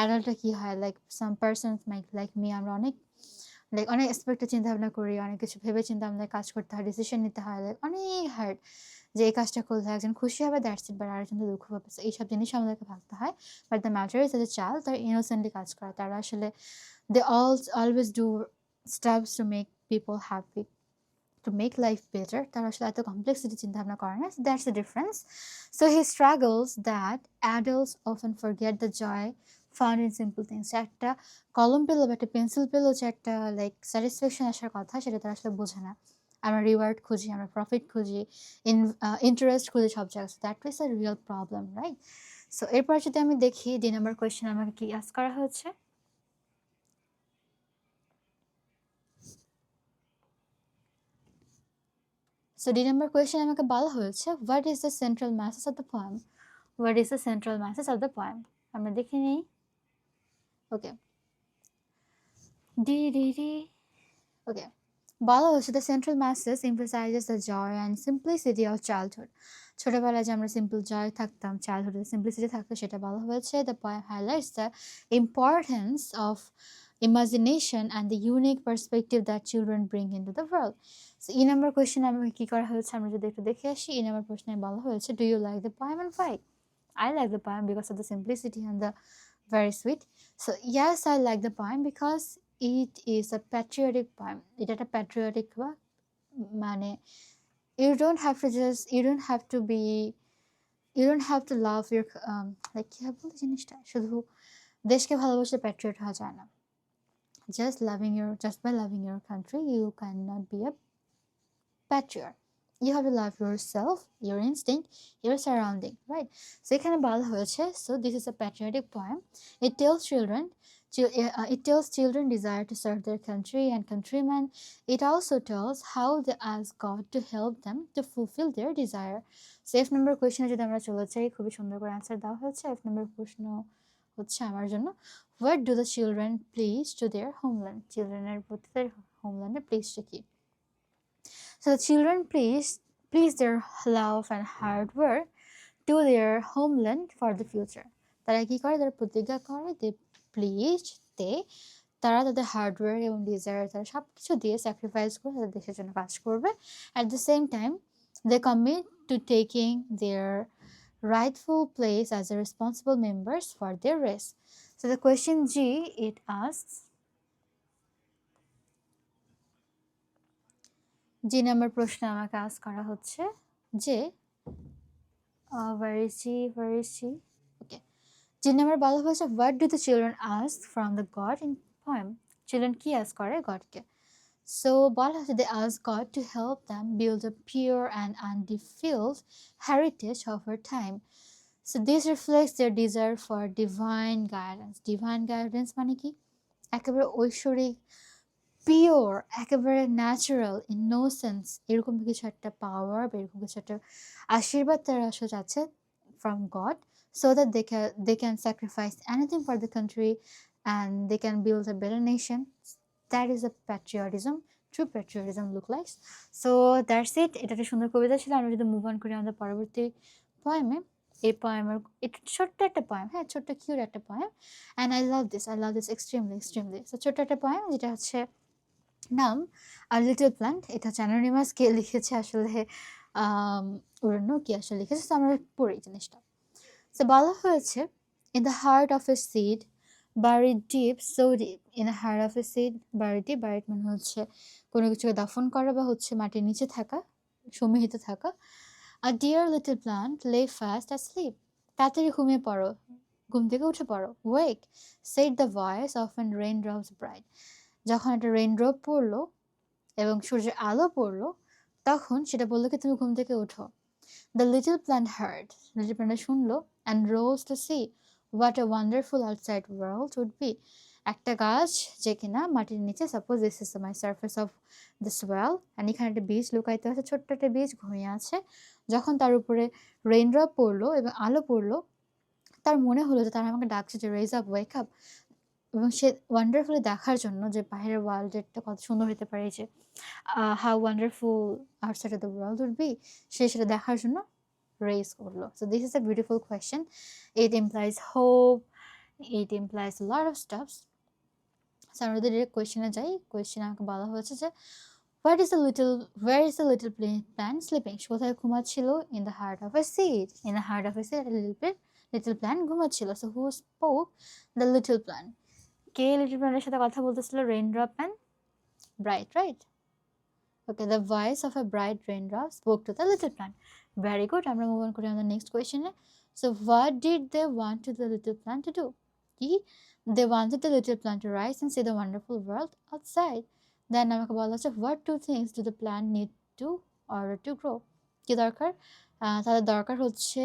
Adult কি হয়, like some persons like me, আমরা অনেক এক্সপেক্টে চিন্তা ভাবনা করি, অনেক কিছু ভেবে চিন্তা আমাদের কাজ করতে হয়, ডিসিশন নিতে হয়, অনেক হার্ড যে এই কাজটা করলে একজন খুশি হবে, দ্যাটস ইট, বাট আরেকজন তো দুঃখ পাবে। এইসব জিনিস আমাদেরকে ভাবতে হয়। But the matter is a child তারা ইনোসেন্টলি কাজ করে, তারা আসলে they always do steps to make people happy, to make life better. তারা আসলে এত কমপ্লেক্সিটি চিন্তা ভাবনা করে না। That's the difference. So he struggles that adults often forget the joy found in simple things. একটা কলম পেলো বা একটা পেন্সিল পেলো, যে একটা লাইক স্যাটিসফ্যাকশন আসার কথা, সেটা তারা আসলে বোঝে না। আমরা রিওয়ার্ড খুঁজি, আমরা প্রফিট খুঁজি, ইন্টারেস্ট খুঁজি সব জায়গায়। That is a real problem, right? So এরপর যদি আমি দেখি 2 নম্বর কোয়েশ্চেন আমাকে কি আস্ক করা হয়েছে। সো 2 নম্বর কোয়েশ্চেন আমাকে বলা হয়েছে, what is the central message of the poem? What is the central message of the poem? আমরা দেখে নিই। ওকে, ওকে, বলা হচ্ছে the central message emphasizes the joy and simplicity of childhood. ছোটবেলায় যে আমরা সিম্পল জয় থাকতাম, চাইল্ডহুডে সিম্পলিসিটি থাকতো, সেটা বলা হয়েছে। The poem highlights the importance of imagination and the unique perspective that children bring into the world. So এই নাম্বার কোয়েশ্চেন আমাকে কি করা হয়েছে আমরা যদি একটু দেখে আসি। এই নাম্বার প্রশ্নে বলা হয়েছে, do you like the poem and why? I like the poem because of the simplicity and the very sweet. So yes, I like the poem because it is a patriotic poem. এটা একটা patriotic বা মানে you don't have to love your like কি হবে বলতে জিনিসটা, শুধু দেশকে ভালোবাসলে প্যাট্রিয়ট হওয়া যায় না। Just by loving your country, you cannot be a patriot. You have to love yourself, your instinct, your surrounding, right? So এখানে বলা হয়েছে, so this is a patriotic poem. It tells children desire to serve their country and countrymen. It also tells how they ask God to help them to fulfill their desire. So F number question যদি আমরা চলে যাই, খুবই সুন্দর করে আনসার দেওয়া হয়েছে। F number প্রশ্ন হচ্ছে আমার জন্য, what do the children please to their homeland? চিলড্রেনের প্রতি তাদের হোমল্যান্ডে প্লিজটা কি? So the children please their love and hard work to their homeland for the future. তারা কি করে? তারা প্রতিজ্ঞা করে, তারা তাদের হার্ডওয়ার্ক এবং ডিজায়ার তারা সব কিছু দিয়ে স্যাক্রিফাইস করে তাদের দেশের জন্য কাজ করবে। At the same time they commit to taking their rightful place as a responsible members for their race. So the question G, it asks, G number প্রশ্ন আমাকে আস্ক করা হচ্ছে যে ওকে, জি নাম্বার বলা হয়েছে, what do the children ask from the God in poem? Children কি আস্ক করে গডকে? সো বলা হচ্ছে, they ask God to help them build a pure and undefiled heritage of our time. So this reflects their desire for divine guidance. Divine guidance মানে কি? একেবারে ঐশ্বরিক, পিওর, একেবারে ন্যাচারাল, ইনোসেন্স, এরকম কিছু একটা পাওয়ার বা এরকম কিছু একটা আশীর্বাদ তারা আসলে যাচ্ছে from god, so that they can sacrifice anything for the country and they can build a better nation. That is a patriotism. True patriotism look like. So that's it. এটা একটা সুন্দর কবিতা ছিল। আমরা যদি মুভ অন করি আমাদের পরবর্তী পোয়েমে, এই পোয়েমের এটা ছোট্ট একটা পোয়েম, হ্যাঁ ছোট্ট কিউট একটা poem, and I love this extremely. So ছোট্ট একটা পোয়েম যেটা হচ্ছে নাম আর লিটল প্ল্যান্ট। এটা হচ্ছে অ্যানোনিমাস কে লিখেছে আসলে উড়নো কি আসলে লিখেছে, তো আমরা পড়ি জিনিসটা। তো বলা হয়েছে, in the heart of A seed buried deep, so deep in the heart of a seed, buried মানে হচ্ছে কোনো কিছুকে দাফন করা বা হচ্ছে মাটির নিচে থাকা, সমিহিত থাকা। A dear little plant lay fast asleep. তাড়াতাড়ি ঘুমিয়ে পড়ো, ঘুম থেকে উঠে পড়ো। Wake, said the voice of an raindrops bright. যখন একটা রেইনড্রপ পড়লো এবং সূর্যের আলো পড়লো, তখন সেটা বললো কি তুমি ঘুম থেকে ওঠো। The little plant heard, little plant শুনলো, and rose to see what a wonderful outside world would be. একটা গাছ যে কিনা মাটির নিচে, suppose this is my surface of the soil, and এখানে একটা বীজ লুকায়িত আছে, ছোট্ট একটা বীজ ঘুমিয়ে আছে। যখন তার উপরে রেইনড্রপ পড়লো এবং আলো পড়লো, তার মনে হলো যে তারা আমাকে ডাকছে যে রেজ আপ, ওয়েক আপ, এবং সে ওয়ান্ডারফুলি দেখার জন্য যে বাইরের ওয়ার্ল্ডেরটা কত সুন্দর হতে পারে, যে how wonderful outside of the world would be, সে সেটা দেখার জন্য রেজ করলো। So this is a beautiful question. It implies hope, it implies lot of stuffs. সো আমরা যদি ডিরেক্ট কোয়েশ্চেনে যাই, কোয়েশ্চেনে আমাকে বলা হয়েছে যে where is the little plant sleeping? কোথায় ঘুমাচ্ছিল? In the heart of a seed. In the heart of a seed, a little plant ঘুমাচ্ছিল. So who spoke? The little plant. K little প্ল্যান্টের সাথে কথা বলতেছিল? Raindrop and bright, right? Okay, the voice of a bright raindrop spoke to the little plant. Very good. আমরা move on করি on the next question. So what did they want to the little plant to do? কি? They wanted the little plant to rise and see the wonderful world outside. Then আমাকে বলা হচ্ছে what two things do the plant need to order to grow? কি দরকার? তাদের দরকার হচ্ছে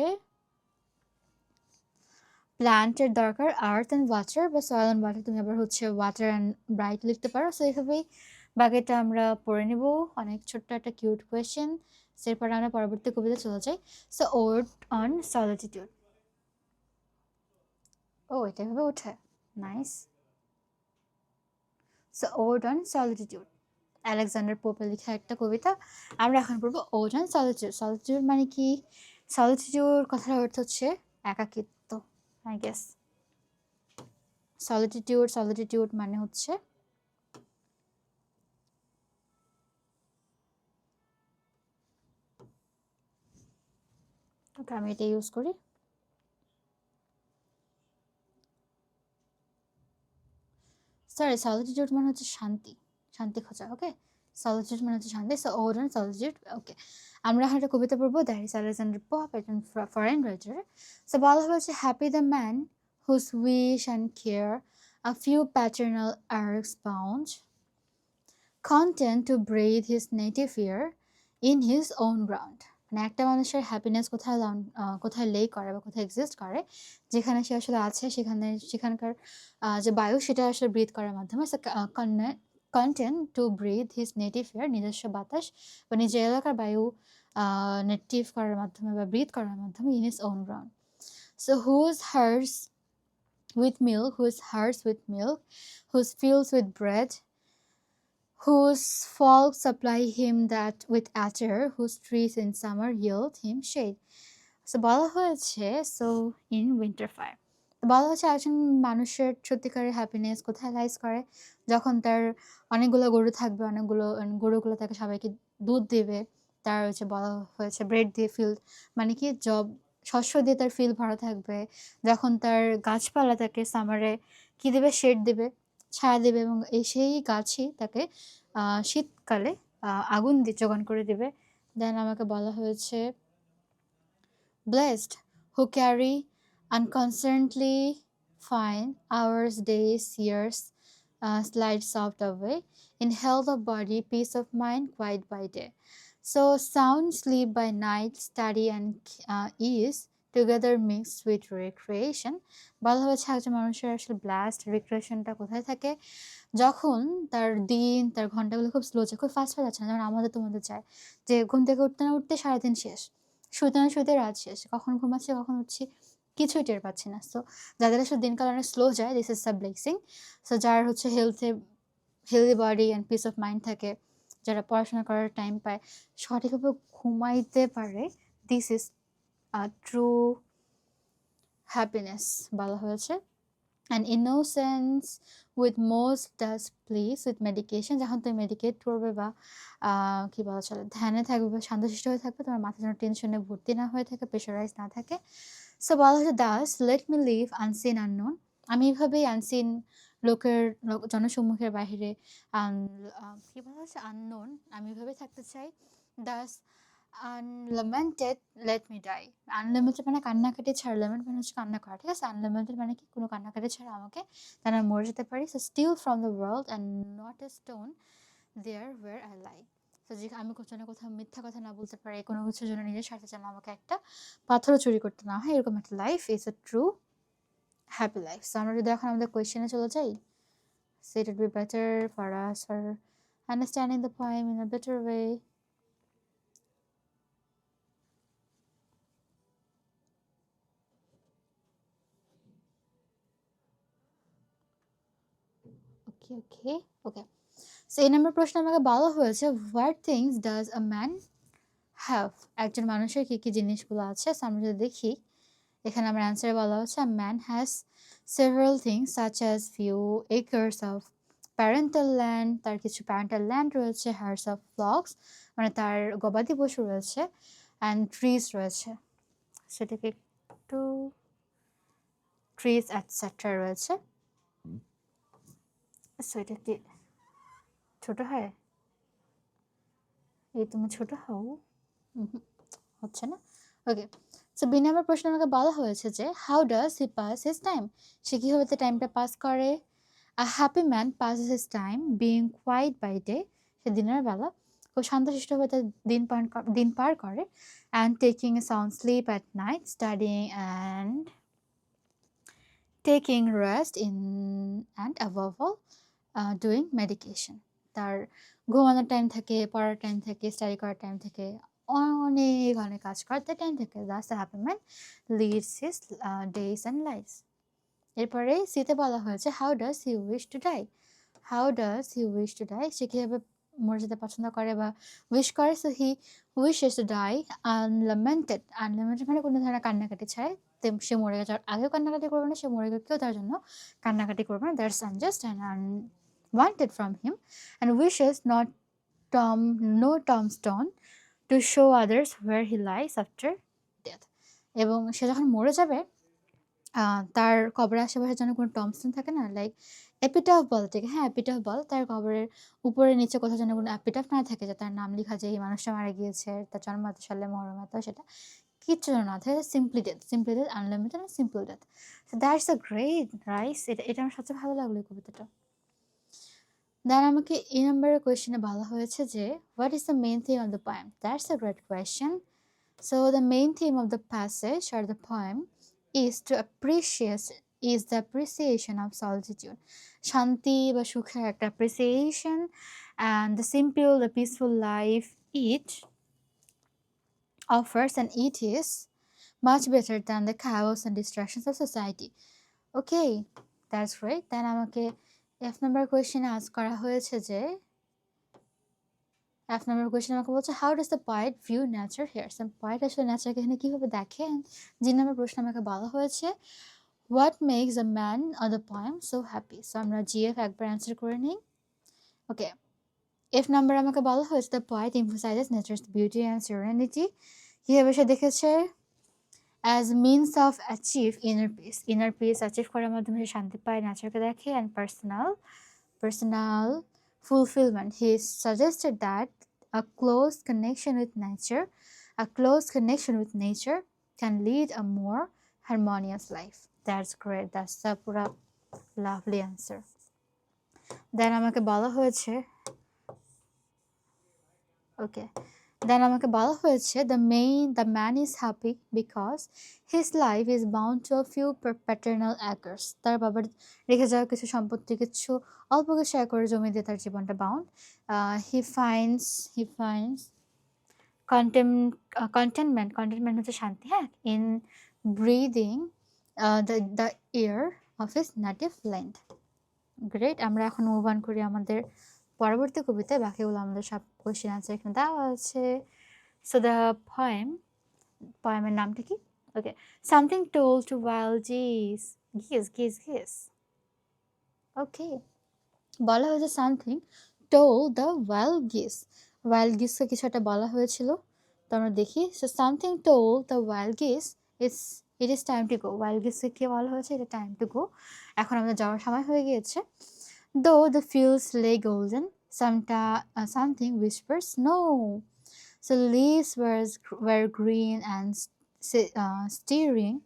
প্ল্যান্টের দরকার আর্থ অ্যান্ড ওয়াটার, বা সয়েল অ্যান্ড ওয়াটার তুমি আবার হচ্ছে ওয়াটার অ্যান্ড ব্রাইট লিখতে পারো। সো এইভাবেই বাকিটা আমরা পড়ে নেব। অনেক ছোট্ট একটা কিউট কোয়েশ্চেন। এরপরে আমরা পরবর্তী কবিতা চলে যাই। So ode on solitude. ও এটা এভাবে ওঠে, nice. So ode on solitude, Alexander পোপের লেখা একটা কবিতা। আমরা এখন পড়বো ওড অন সলিটিউড। সলিটিউড মানে কি? সলিটিউড কথার অর্থ হচ্ছে একাকিত্ব, আই গেস। সলিটিউড মানে হচ্ছে ওকে, আমি এটা ইউজ করি। সরি, সলিটিউড মানে হচ্ছে শান্তি খোঁজা। ওকে, সলিটিউড মানে হচ্ছে শান্তি। So ode on solitude. Okay, আমরা এখন একটা কবিতা পড়বো। দ্যাট ইজ আলেকজান্ডার পোপ, একজন ফরেন রাইটার। সো বলা হয়েছে happy the man whose wish and care a few paternal arcs bound, content to breathe his native air in his own ground. মানে একটা মানুষের হ্যাপিনেস কোথায় লে করে বা কোথায় এক্সিস্ট করে, যেখানে সে আসলে আছে সেখানকার যে বায়ু সেটা আসলে ব্রিথ করার মাধ্যমে, content to breathe his native air, নিজস্ব বাতাস বা নিজের এলাকার বায়ু নেটিভ করার মাধ্যমে বা ব্রিথ করার মাধ্যমে in his own ground. So whose hearts with milk, whose fields with bread, whose folk supply him that with attar, whose trees in summer yield him shade. So বলা হয়েছে সো ইন উইন্টার ফায়ার, বলা হচ্ছে একজন মানুষের সত্যিকারের হ্যাপিনেস কোথায় লাইজ করে, যখন তার অনেকগুলো গরু থাকবে, গরুগুলো তাকে সবাইকে দুধ দেবে, তার হচ্ছে বলা হয়েছে ব্রেড দিয়ে ফিল্ড মানে কি শস্য দিয়ে তার ফিল্ড ভরা থাকবে, যখন তার গাছপালা তাকে সামারে কি দেবে, শেড দেবে, ছায়া দেবে, এবং সেই গাছই তাকে শীতকালে আগুন দিয়ে যোগান করে দেবে। দেন আমাকে বলা হয়েছে blessed who carry unconcernedly fine hours, days, years slide soft away in health of body, peace of mind, quiet by day. So sound sleep by night, study and ease together mixed with recreation. বলা হয়েছে একজন মানুষের আসলে ব্লাস্ট রিক্রিয়েশনটা কোথায় থাকে, যখন তার ঘন্টাগুলো খুব স্লো যায়, খুব ফাস্ট যাচ্ছে না, যেমন আমাদের তোমাদের চায় যে ঘুম থেকে উঠতে না উঠতে সারাদিন শেষ, শুতে না শুতে রাত শেষ, কখন ঘুমাচ্ছি কখন উঠছি কিছুই টের পাচ্ছি না। সো যাদের আসলে দিনকাল অনেক স্লো যায়, this is the blessing. So যার হচ্ছে healthy body and piece of mind থাকে, যারা পড়াশোনা করার টাইম পায়, সঠিকভাবে ঘুমাইতে পারে, দিস ইজ ট্রু হ্যাপিনেস বলা হয়েছে। And innocence with most does please with medication, যখন তুমি মেডিকেট করবে বা কী বলা চলে ধ্যানে থাকবে বা শান্তশিষ্ট হয়ে থাকবে, তোমার মাথা যেন টেনশনে ভর্তি না হয়ে থাকে, প্রেশারাইজ না থাকে। সো বলা হচ্ছে thus let me live unseen unknown, আমি এইভাবেই আনসিন জনসম্মুখের বাহিরে কী বলা হচ্ছে আননোন, আমি এইভাবে থাকতে চাই। Das unlimited let me die, unlimited মানে কান্নাকাটি ছাড়া, লিমিট মানে হচ্ছে কান্না করা, ঠিক আছে। আনলিমিটেড মানে কি কোনো কান্নাকাটি ছাড়া আমাকে যেন মরে যেতে পারি। So still from the world and not a stone there where I lie, তো যে আমি কোথাও মিথ্যা কথা না বলতে পারি, কোনো কিছুর জন্য নিজের স্বার্থে যেন আমাকে একটা পাথরও চুরি করতে না হয়, এরকম একটা life is a true happy life. So আমরা যদি এখন আমাদের কোয়েশ্চেনে চলে যাই, so it would be better for us for understanding the poem in a better way. Okay. So এই নম্বর প্রশ্ন আমাকে বলা হয়েছে what things does a man have, একজন মানুষের কী কী জিনিসগুলো আছে। সো আমরা যদি দেখি এখানে আমার অ্যান্সারে বলা হচ্ছে a man has several things such as few acres of parental land, তার কিছু প্যারেন্টাল ল্যান্ড রয়েছে, হার্ডস অফ ফ্লক্স মানে তার গবাদি পশু রয়েছে, অ্যান্ড ট্রিজ রয়েছে, সেটাকে একটু ট্রিজ অ্যাটসেট্রা রয়েছে। সো এটা কি ছোট হয়? এই তুমি ছোট হও, হচ্ছে না। ওকে, সো বি নাম্বার প্রশ্ন আমাকে বলা হয়েছে যে how does he pass his time, সে কীভাবে তার টাইমটা পাস করে। A happy man passes his time being quiet by day, সে দিনের বেলা খুব শান্তশিষ্টভাবে তার দিন পার করে, and taking a sound sleep at night, studying and taking rest in and above all doing medication. তার ঘুমানোর টাইম থাকে, পড়ার টাইম থাকে, স্টাডি করার টাইম থাকে, অনেক অনেক কাজ করতে টাইম থাকে। That's the happy man leads his days and lifes. এরপরে সিতে বলা হয়েছে how does he wish to die, how does he wish to die, সে কীভাবে মরে যেতে পছন্দ করে বা উইশ করে। So he wishes to die unlimited, unlimited মানে কোনো ধরনের কান্নাকাটি ছাড়াই। সে মরে যাওয়ার আগেও কান্নাকাটি করবে না, সে মরে গেলে কেউ তার জন্য কান্নাকাটি করবে না। That's unjust and unwanted from him, and wishes no tombstone to show others where he lies after death, এবং সে যখন মরে যাবে তার কবরের আশেপাশে যেন কোনো টম্বস্টোন থাকে না, লাইক এপিটাফ বলে থেকে, হ্যাঁ এপিটাফ বল, তার কবরের উপরে নিচে কোথাও যেন কোনো এপিটাফ না থাকে, যে তার নাম লেখা যে এই মানুষটা মারা গিয়েছে, তার জন্ম এত সালে, মরণ এত, সেটা কিচ্ছু যেন না থাকে, simply death, unlimited simple death. So that's a great rice, এটা আমার সবচেয়ে ভালো লাগলো এই কবিতাটা। দেন আমাকে এই নম্বরের কোয়েশ্চেনে বলা হয়েছে যে what is the main theme of the poem. That's a great question. So the main theme of the passage or the poem is the appreciation of solitude, শান্তি বা সুখের একটা appreciation, and the simple, the peaceful life it offers, and it is much better than the chaos and distractions of society. Okay, that's great. Then আমাকে F number question ask করা হয়েছে যে F number question আমাকে বলছে how does the poet view nature here? So poet আসলে nature কে এখানে কিভাবে দেখেন। G number প্রশ্ন আমাকে বলা হয়েছে what makes a man or the poem so happy? So আমরা GF একবার অ্যান্সার করে নিই। ওকে, F number আমাকে বলা হয়েছে the poet emphasizes nature's beauty and serenity, কিভাবে সে দেখেছে as means of achieve inner peace achieve করার মাধ্যমে সে শান্তি পায়, নেচারকে দেখে, and personal fulfillment. He suggested that a close connection with nature can lead a more harmonious life. That's great. That's a pura lovely answer. Then আমাকে বলা হয়েছে the man is happy because his life is bound to a few paternal acres. তার বাবার রেখে যাওয়া কিছু সম্পত্তি, কিছু অল্প কিছু একর জমি দিয়ে তার জীবনটা বাউন্ড। he finds contentment হচ্ছে শান্তি, হ্যাঁ, in breathing the air of his native land. Great. আমরা এখন মুভ অন করি আমাদের পরবর্তী কবিতায়, বাকিগুলো আমাদের সব কোয়েশ্চেন আনসার এখানে দেওয়া আছে। সো দ্য পোয়েমের নামটা কি? Okay, something told to wild geese. Okay, বলা হয়েছে সামথিং টোল্ড দ্য wild geeseকে কিছু একটা বলা হয়েছিল, তো আমরা দেখি। So something told the wild geese it is time to go. wild geeseকে কি বলা হয়েছে? এটা টাইম টু গো, এখন আমাদের যাওয়ার সময় হয়ে গিয়েছে। Though the fields lay golden, something whispers no. So leaves were green and stirring,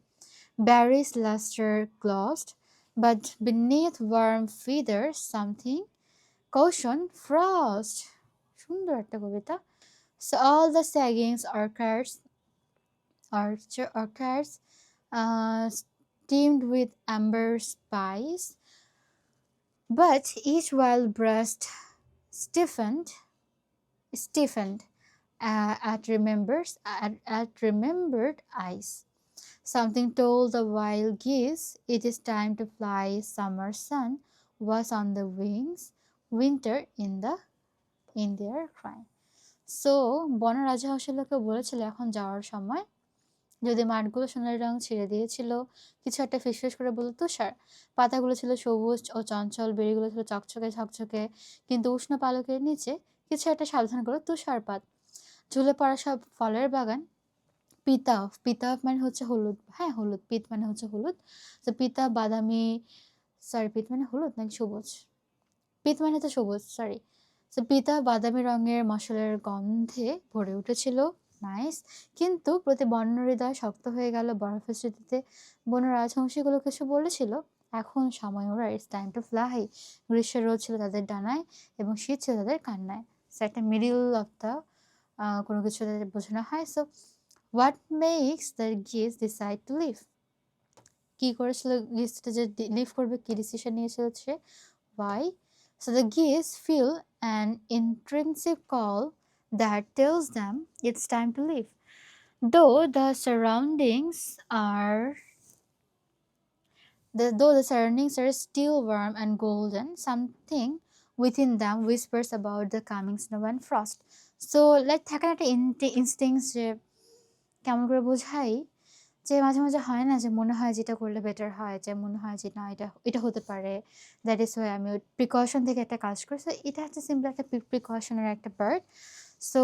berries luster glossed, but beneath warm feathers something caution frost. সুন্দর একটা কবিতা। So all the saggings orchards steamed with amber spice, but each wild breast stiffened at remembered eyes. Something told the wild geese it is time to fly. Summer sun was on the wings, winter in their cry. So বনরাজা আসলেকে বলেছিল এখন যাওয়ার সময়, যদি মাঠগুলো সোনালি রং ছেড়ে দিয়েছিল, কিছু একটা ফিসফিস করে বলল তুষার। পাতাগুলো ছিল সবুজ ও চঞ্চল, বেড়িগুলো ছিল চকচকে ঝকঝকে, কিন্তু উষ্ণ পালকের নিচে কিছু একটা সাবধান করে তুষারপাত। ঝুলে পড়া সব ফলের বাগান। পিতাফ, পিতাফ মানে হচ্ছে হলুদ, হ্যাঁ হলুদ, পিত মানে হচ্ছে হলুদ। তো পিতা বাদামি, সরি পিত মানে হলুদ নাকি সবুজ, পিত মানে তো সবুজ, সরি। তো পিতা বাদামি রঙের মশলার গন্ধে ভরে উঠেছিল, নাইস। কিন্তু প্রতি বন্য হৃদয় শক্ত হয়ে গেল বরফের স্মৃতিতে। বন রাজহংসীগুলো কিছু বলেছিল, এখন সময় ওরা, ইটস টাইম টু ফ্লাই। গ্রীষ্মের রোদ ছিল তাদের ডানায় এবং শীত ছিল তাদের কান্নায়। সো একটা মিডিল অফ দ্য কোনো কিছু তাদের বোঝানো হয়। সো হোয়াট মেক্স দ্য গিজ ডিসাইড টু লিভ, কি করেছিল গিজটা যে লিভ করবে, কি ডিসিশন নিয়েছিল সে, why? So the geese feel an intrinsic call that tells them it's time to leave. Though the surroundings are though the surroundings are still warm and golden, something within them whispers about the coming snow and frost. So like থাকে না একটা instincts যে কেমন করে বোঝাই, যে মাঝে মাঝে হয় না যে মনে হয় যেটা করলে বেটার হয়, যে মনে হয় যে না এটা এটা হতে পারে, দ্যাট ইজ ওয়াই আমি প্রিকশন থেকে একটা কাজ করি। সো এটা হচ্ছে সিম্পল একটা প্রিকশনের একটা part. So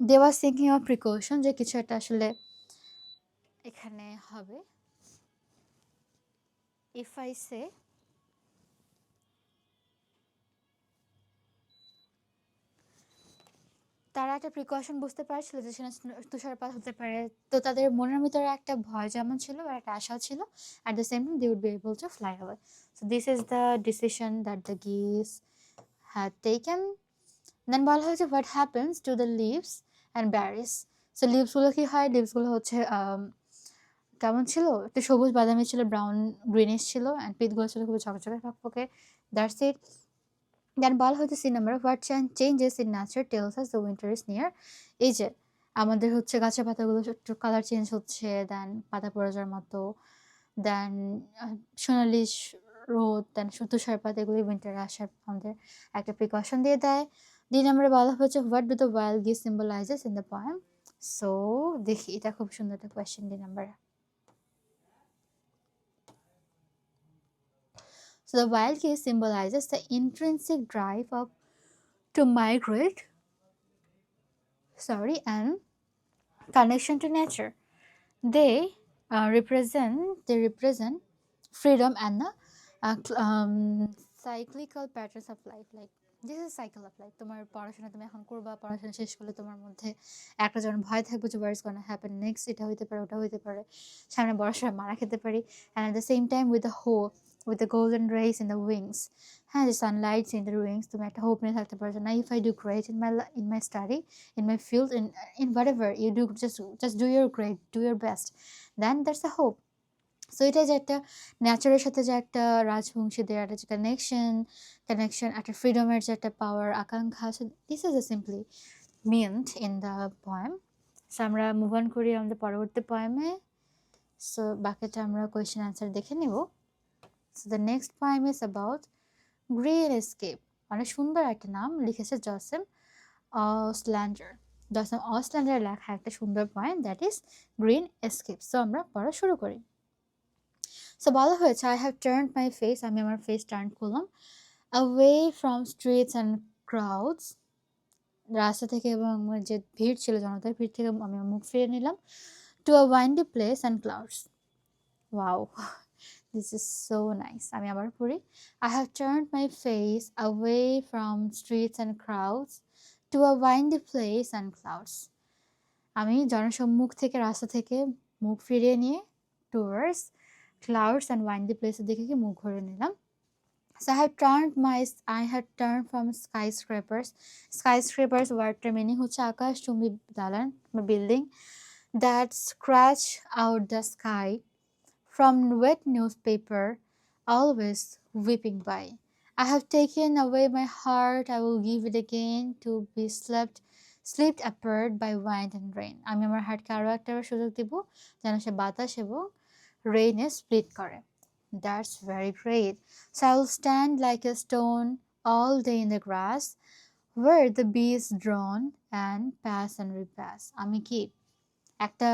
they was thinking of precaution, যে কিছু একটা আসলে এখানে হবে। ইফ আই সে, তারা একটা প্রিকশন বুঝতে পারছিল যে সেখানে তুষারপাত হতে পারে। তো তাদের মনের ভিতরে একটা ভয় যেমন ছিল আর একটা আশা ছিল, at the same time they would be able to fly away. So this is the decision that the geese had taken. Then বলা হয়েছে what happens to the leaves and berries. So লিভসগুলো কী হয়, লিভসগুলো হচ্ছে কেমন ছিল, একটু সবুজ বাদামি ছিল, ব্রাউন গ্রিনিশ ছিল, অ্যান্ড পিতগুলো ছিল খুবই ঝকঝকে ফকফকে, দ্যাটস ইট। দেন বলা হয়েছে C number what changes in nature tells us the winter is near. এই যে আমাদের হচ্ছে গাছের পাতাগুলো একটু কালার চেঞ্জ হচ্ছে, দেন পাতা পড়ে যাওয়ার মতো, দেন সোনালি রোদ, দেন তুষারপাত, এগুলি উইন্টারে আসার আমাদের একটা প্রিকশন দিয়ে দেয়। 2 নম্বরে বলা হচ্ছে what do the wild geese symbolises in the poem. So দেখি, এটা খুব সুন্দর একটা কোয়েশ্চেন 2 নম্বরে। So the wild geese symbolizes the intrinsic drive of to migrate, and connection to nature. They represent freedom and the cyclical patterns of life. Like this is cycle of life. তোমার পড়াশোনা তুমি এখন করবা, পড়াশোনা শেষ করলে তোমার মধ্যে একটা যেমন ভয় থাকবে যে what's gonna happen next, এটা হইতে পারে ওটা হইতে পারে, সামনে বড় সময় মারা খেতে পারি, and at the same time with the hope, with the golden rays in the wings, হ্যাঁ যে সানলাইটস ইন দ্য উইংস, তুমি একটা হোপ নিয়ে থাকতে পারছো না, if I do great in my study, in my field, in whatever you do, just do your great, do your best, then that's a hope. So এটা যে একটা নেচারের সাথে যে একটা রাজবংশীদের একটা যে কানেকশন, একটা ফ্রিডমের যে একটা পাওয়ার আকাঙ্ক্ষা, so this is a simply mint in the poem. So আমরা মুভ অন করি আমাদের পরবর্তী পয়েমে। সো বাকিটা আমরা কোয়েশ্চেন অ্যান্সার দেখে নেব। So the next poem is about green escape. অনেক সুন্দর একটা নাম লিখেছে জসেম অসল্যান্ডার। জসেম অসল্যান্ডার লেখা একটা সুন্দর poem, that is green escape. So আমরা পড়া শুরু করি। সো বলা হয়েছে I have turned my face, আমি আমার ফেস টার্ন করলাম, away from streets and crowds, রাস্তা থেকে এবং যে ভিড় ছিল, জনতার ভিড় থেকে আমি আমার মুখ ফিরে নিলাম, to a windy place and clouds. Wow, this is so nice. আমি আবার পড়ি। I have turned my face away from streets and crowds to a windy place and clouds. আমি জনসম্মুখ থেকে, রাস্তা থেকে মুখ ফিরিয়ে নিয়ে টুয়ার্ডস ক্লাউডস অ্যান্ড ওয়াইন্ডি প্লেসের দিকে গিয়ে মুখ ঘুরে নিলাম। So I had turned from skyscrapers ওয়ার্ডটার মিনিং হচ্ছে আকাশচুম্বী দালান বা building, that scratch out the sky, from wet newspaper always weeping by. I have taken away my heart, I will give it again to be slipped apart by wind and rain. আমি আমার হার্টকে আরও একটা সুযোগ দিব যেন সে বাতাস এবং রেইনে স্প্লিট করে। That's very great. So I'll stand like a stone all day in the grass, where the bees drone and pass and repass. আমি কি একটা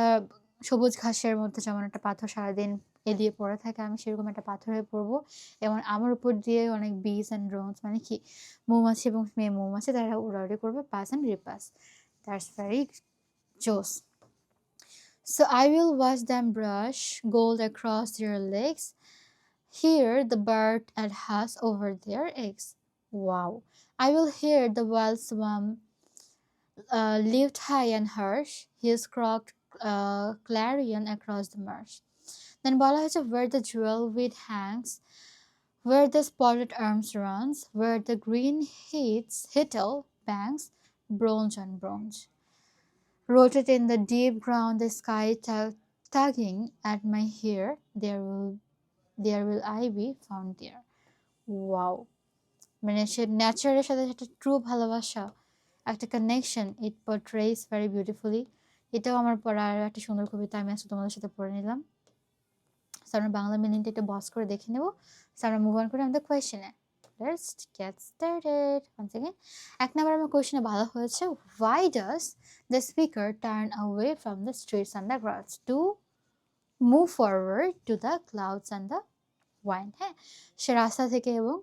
সবুজ ঘাসের মধ্যে যেমন একটা পাথর সারাদিন এলিয়ে পড়ে থাকে, আমি সেরকম একটা পাথর হয়ে পড়বো এবং আমার উপর দিয়ে অনেক বিস অ্যান্ড ড্রোনস মানে কি মৌমাছি এবং মেয়ে মৌমাছি তারা উড়াউড়ি করবে, পাস অ্যান্ড রিপাস। দ্যাটস ভেরি জোস। So I will watch them brush gold across their legs, hear the bird and hush over their eggs. Wow. I will hear the wild swan lift high and harsh, his croaked clarion across the marsh. Then বলা হয়েছে where the jewel weed hangs, where the spotted arms runs, where the green hittle banks bronze on bronze. Rooted in the deep ground, the sky tugging at my hair, there will I be found there. Wow. মানে সে নেচারের সাথে একটা ট্রু ভালোবাসা, একটা কানেকশন ইট পোর্ট্রেস ভেরি বিউটিফুলি। এটাও আমার পড়া আর একটা সুন্দর কবিতা, আমি আজকে তোমাদের সাথে পড়ে নিলাম। সো আমরা বাংলা মিনিংটা একটু বস করে দেখে নেব। সো আমরা মুভ অন করি আমাদের কোয়েশ্চেনে। Let's get started. Once again এক নাম্বার আমার কোয়েশ্চেনে বলা হয়েছে why does the speaker turn away from the streets and the crowds to move forward to the clouds and the wind? হ্যাঁ, সে রাস্তা থেকে এবং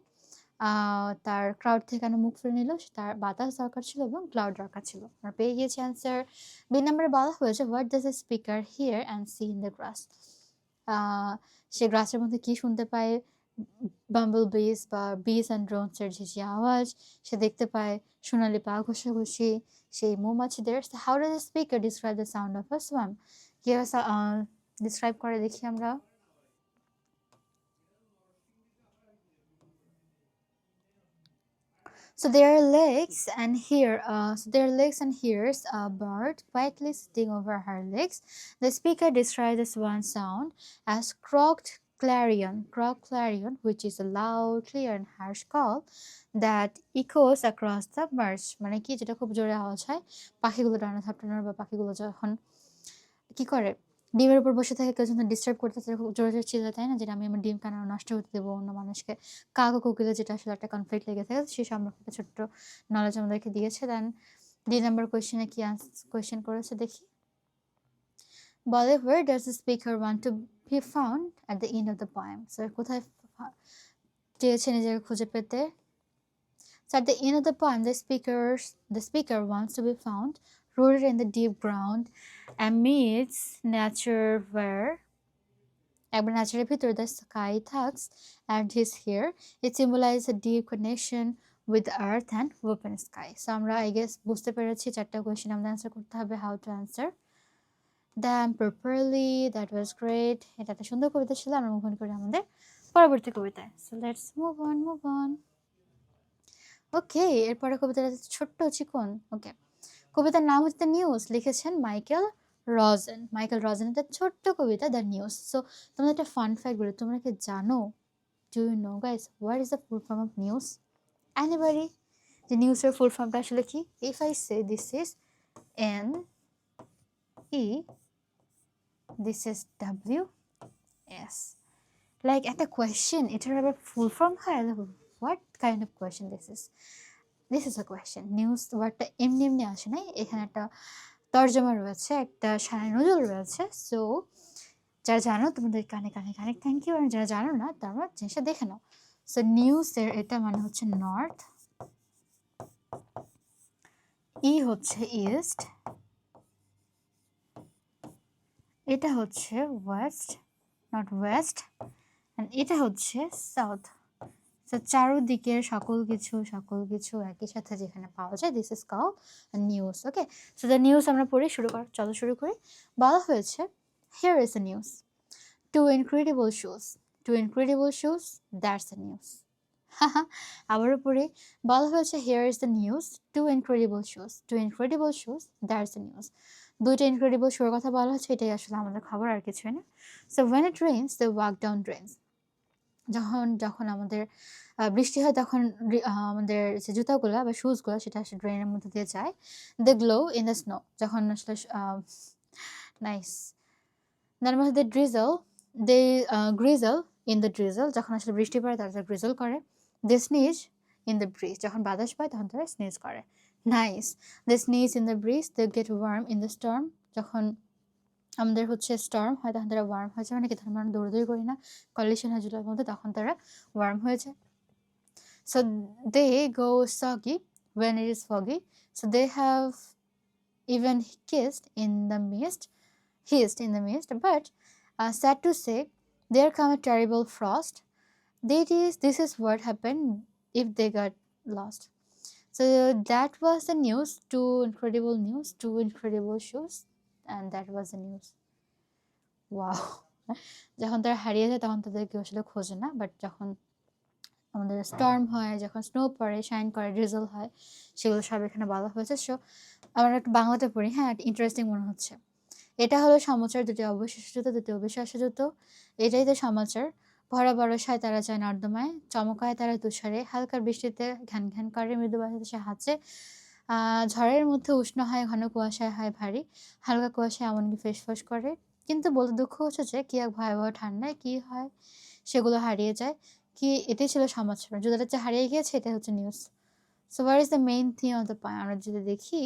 তার ক্রাউড থেকে কেন মুখ ফিরে নিল, তার বাতাস দরকার ছিল এবং ক্লাউড দরকার ছিল। আমরা পেয়ে গিয়েছি অ্যান্সার। বি নাম্বারে বলা হয়েছে what does a speaker hear and see in the grass? সে গ্রাসের মধ্যে কি শুনতে পায়? বাম্বল বিস বা বিস অ্যান্ড ড্রোনসের ঝিঝি আওয়াজ। সে দেখতে পায় সোনালি পা ঘষাঘষি সেই মৌমাছিদের। How does a speaker describe the sound of a swamp? কীভাবে ডিসক্রাইব করে দেখি আমরা। So their legs and here's a bird quietly sitting over her legs. The speaker describes this one sound as croaked clarion, which is a loud, clear and harsh call that echoes across the marsh. মানে কি, যেটা খুব জোরে আওয়াজ হয় পাখিগুলো ডানা ঝাপটানোর বা পাখিগুলো যখন কি করে ডিমের উপর বসে থাকে, কেউ যখন ডিস্টার্ব করতেছে খুব জোরে জোরে চিল্লায়, তাই না, যেটা আমি আমার ডিম কেন নষ্ট হতে দেবো অন্য মানুষকে। কাক ও কোকিলের যেটা আসলে একটা কনফ্লিক্ট লেগে থাকে, সেই সম্পর্কে একটা ছোট্ট নলেজ আমাদেরকে দিয়েছে। দেন 2 নম্বর কোয়েশ্চেনে কি কোয়েশ্চেন করেছে দেখি। বলে where does the speaker want to be found at the end of the poem? So কোথায় চেয়েছে নিজেকে খুঁজে পেতে? So at the end of the poem, the speaker wants to be found rooted in the deep ground amidst nature, where একবার ন্যাচারের ভিতরে the sky tugs at his hair. It symbolizes a deep connection with the earth and open sky. So আমরা I guess বুঝতে পেরেছি চারটা কোয়েশ্চেন আমাদের অ্যান্সার করতে হবে, how to answer them properly. That was great. এটা একটা সুন্দর কবিতা ছিল। আমরা মুভ অন করি আমাদের পরবর্তী কবিতায়। So let's move on. ওকে, এরপরে কবিতাটা ছোট্ট চিকন। ওকে, কবিতার নাম হচ্ছে নিউজ, লিখেছেন মাইকেল রজেন। একটা ছোট্ট কবিতা দ্য নিউজ। সো তোমাদের একটা ফান ফ্যাক্ট বলি, তোমরা কি জানো, do you know guys what is the full form of news? Anybody? যে নিউজের ফুল ফর্মটা আসলে কি? If I say this is NE, this is WS, like একটা কোয়েশ্চেন, এটার আবার ফুল ফর্ম হয়? What kind of question this is a question. News ওয়ার্ডটা এমনি আসে নাই, এখানে একটা তর্জমা রয়েছে, একটা সারা নজর রয়েছে। সো যারা জানো তোমাদের কানে থ্যাংক ইউ, আর যারা জানো না তারা জিনিসটা দেখে নাও। সো নিউজের এটা মানে হচ্ছে নর্থ, ই হচ্ছে ইস্ট, এটা হচ্ছে ওয়েস্ট, নট ওয়েস্ট, অ্যান্ড এটা হচ্ছে সাউথ। তো চারোদিকের সকল কিছু একই সাথে যেখানে পাওয়া যায়, this is called news. Okay, so the news আমরা পড়ে শুরু করি। বলা হয়েছে here is the news, two incredible shoes, that's the news. আবারও পড়ি, বলা হয়েছে here is the news, two incredible shoes, that's the news. দুইটা ইনক্রেডিবল শোর কথা বলা হচ্ছে, এটাই আসলে আমাদের খবর, আর কিছুই না। So when it rains they walk down drains. যখন আমাদের বৃষ্টি হয় তখন আমাদের যে জুতাগুলো বা শুজগুলো সেটা আসলে ড্রেনের মধ্যে দিয়ে যায়। They glow in the snow, যখন আসলে নাইস। তার মধ্যে they grizzle in the drizzle, যখন আসলে বৃষ্টি পড়ে তারা গ্রিজল করে। They sneeze in the breeze, যখন বাতাস পায় তখন তারা স্নিজ করে। Nice. They sneeze in the breeze, they get warm in the storm, যখন আমাদের হচ্ছে স্টর্ম হয়, তখন তারা ওয়ার্ম হয়ে যায়, মানে কি ধরনের আমরা দৌড়দৌড়ি করি না, কলিশন হয় জুলার মধ্যে, তখন তারা ওয়ার্ম হয়ে যায়। So they go soggy when it is foggy. So they have even hissed in the mist. But sad to say, there come a terrible frost. This is what happened if they got lost. So that was the news. Two incredible news, two incredible shows, and that was the news. Wow. যখন তারা হারিয়ে যায় তখন তাদের কেউ আসলে খোঁজে না, বাট যখন আমাদের স্টর্ম হয়, যখন স্নো পড়ে, শাইন করে, ড্রিজল হয়, সেগুলো সব এখানে বলা হয়েছে। সো আমরা একটু বাংলাতে পড়ি, হ্যাঁ, একটা ইন্টারেস্টিং মনে হচ্ছে। এটা হলো সমাচার, দুটি অবিশ্বাস্যযুত, দুটি অবিশ্বাস্যযুত। এটাই তো সমাচার। ভরা বরষায় তারা যায় নর্দমায়, চমকায় তারা তুষারে, হালকা বৃষ্টিতে ঘ্যান ঘ্যান করে, মৃদু বাতাসে হাঁচে, ঝড়ের মধ্যে উষ্ণ হয়, ঘন কুয়াশায় হয় ভারী, হালকা কুয়াশায় এমনকি ফেসফস করে। কিন্তু বলতে দুঃখ হচ্ছে যে কি এক ভয়াবহ ঠান্ডায় কি হয়, সেগুলো হারিয়ে যায়। কি এটাই ছিল সমাচার, যেটা হচ্ছে হারিয়ে গিয়েছে, এটা হচ্ছে news. So what is the main theme of the poem? আমরা যদি দেখি,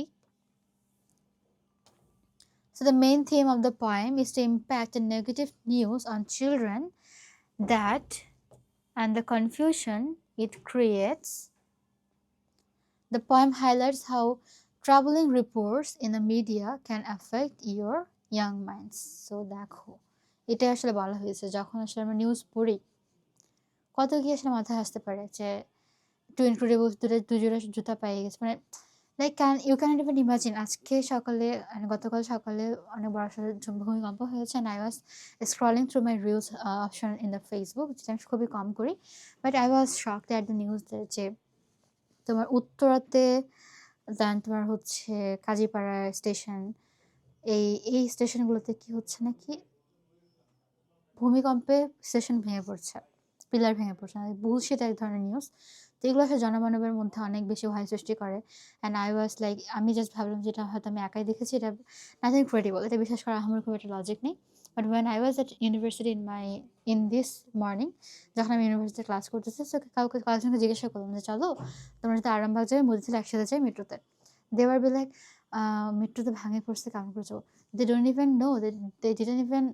so the main theme of the poem is to impact the negative news on children that and the confusion it creates. The poem highlights how troubling reports in the media can affect your young minds. So দেখো, এটা আসলে বলা হয়েছে যখন আসলে আমরা নিউজ পড়ি, কত কি আসলে মাথায় আসতে পারে যে টু ইনক্রেডিবল দুজোড়া জুতা পেয়ে গেছে, মানে like you can even imagine. আজকে সকালে, গতকাল সকালে অনেক বড় ভূমিকম্প হয়েছে, and I was scrolling through my reels option in the Facebook, যেটা আমি খুবই কম করি, but I was shocked at the news যে তোমার উত্তরাতে, দেন তোমার হচ্ছে কাজীপাড়া স্টেশন, এই স্টেশনগুলোতে কি হচ্ছে নাকি ভূমিকম্পে স্টেশন ভেঙে পড়ছে, পিলার ভেঙে পড়ছে, বুলশিট এক ধরনের নিউজ। তো এগুলো আসলে জনমানবের মধ্যে অনেক বেশি ভয় সৃষ্টি করে। অ্যান্ড আই ওয়াজ লাইক, আমি জাস্ট ভাবলাম যেটা হয়তো আমি একাই দেখেছি, এটা নাথিং ক্রেডিবল, এটা বিশ্বাস করা আমার খুব একটা লজিক নেই। But when I was at university in this morning, যখন আমি ইউনিভার্সিটিতে ক্লাস করতেছি, তো কাউকে কয়েকজনকে জিজ্ঞাসা করলাম যে চলো তোমরা যদি আরামবাগ যাবে, মধ্যে একসাথে যাই মেট্রোতে, দেওয়ার বি লাইক মেট্রোতে ভাঙে পড়ছে, কেমন করে যাবো, they don't even know, they didn't even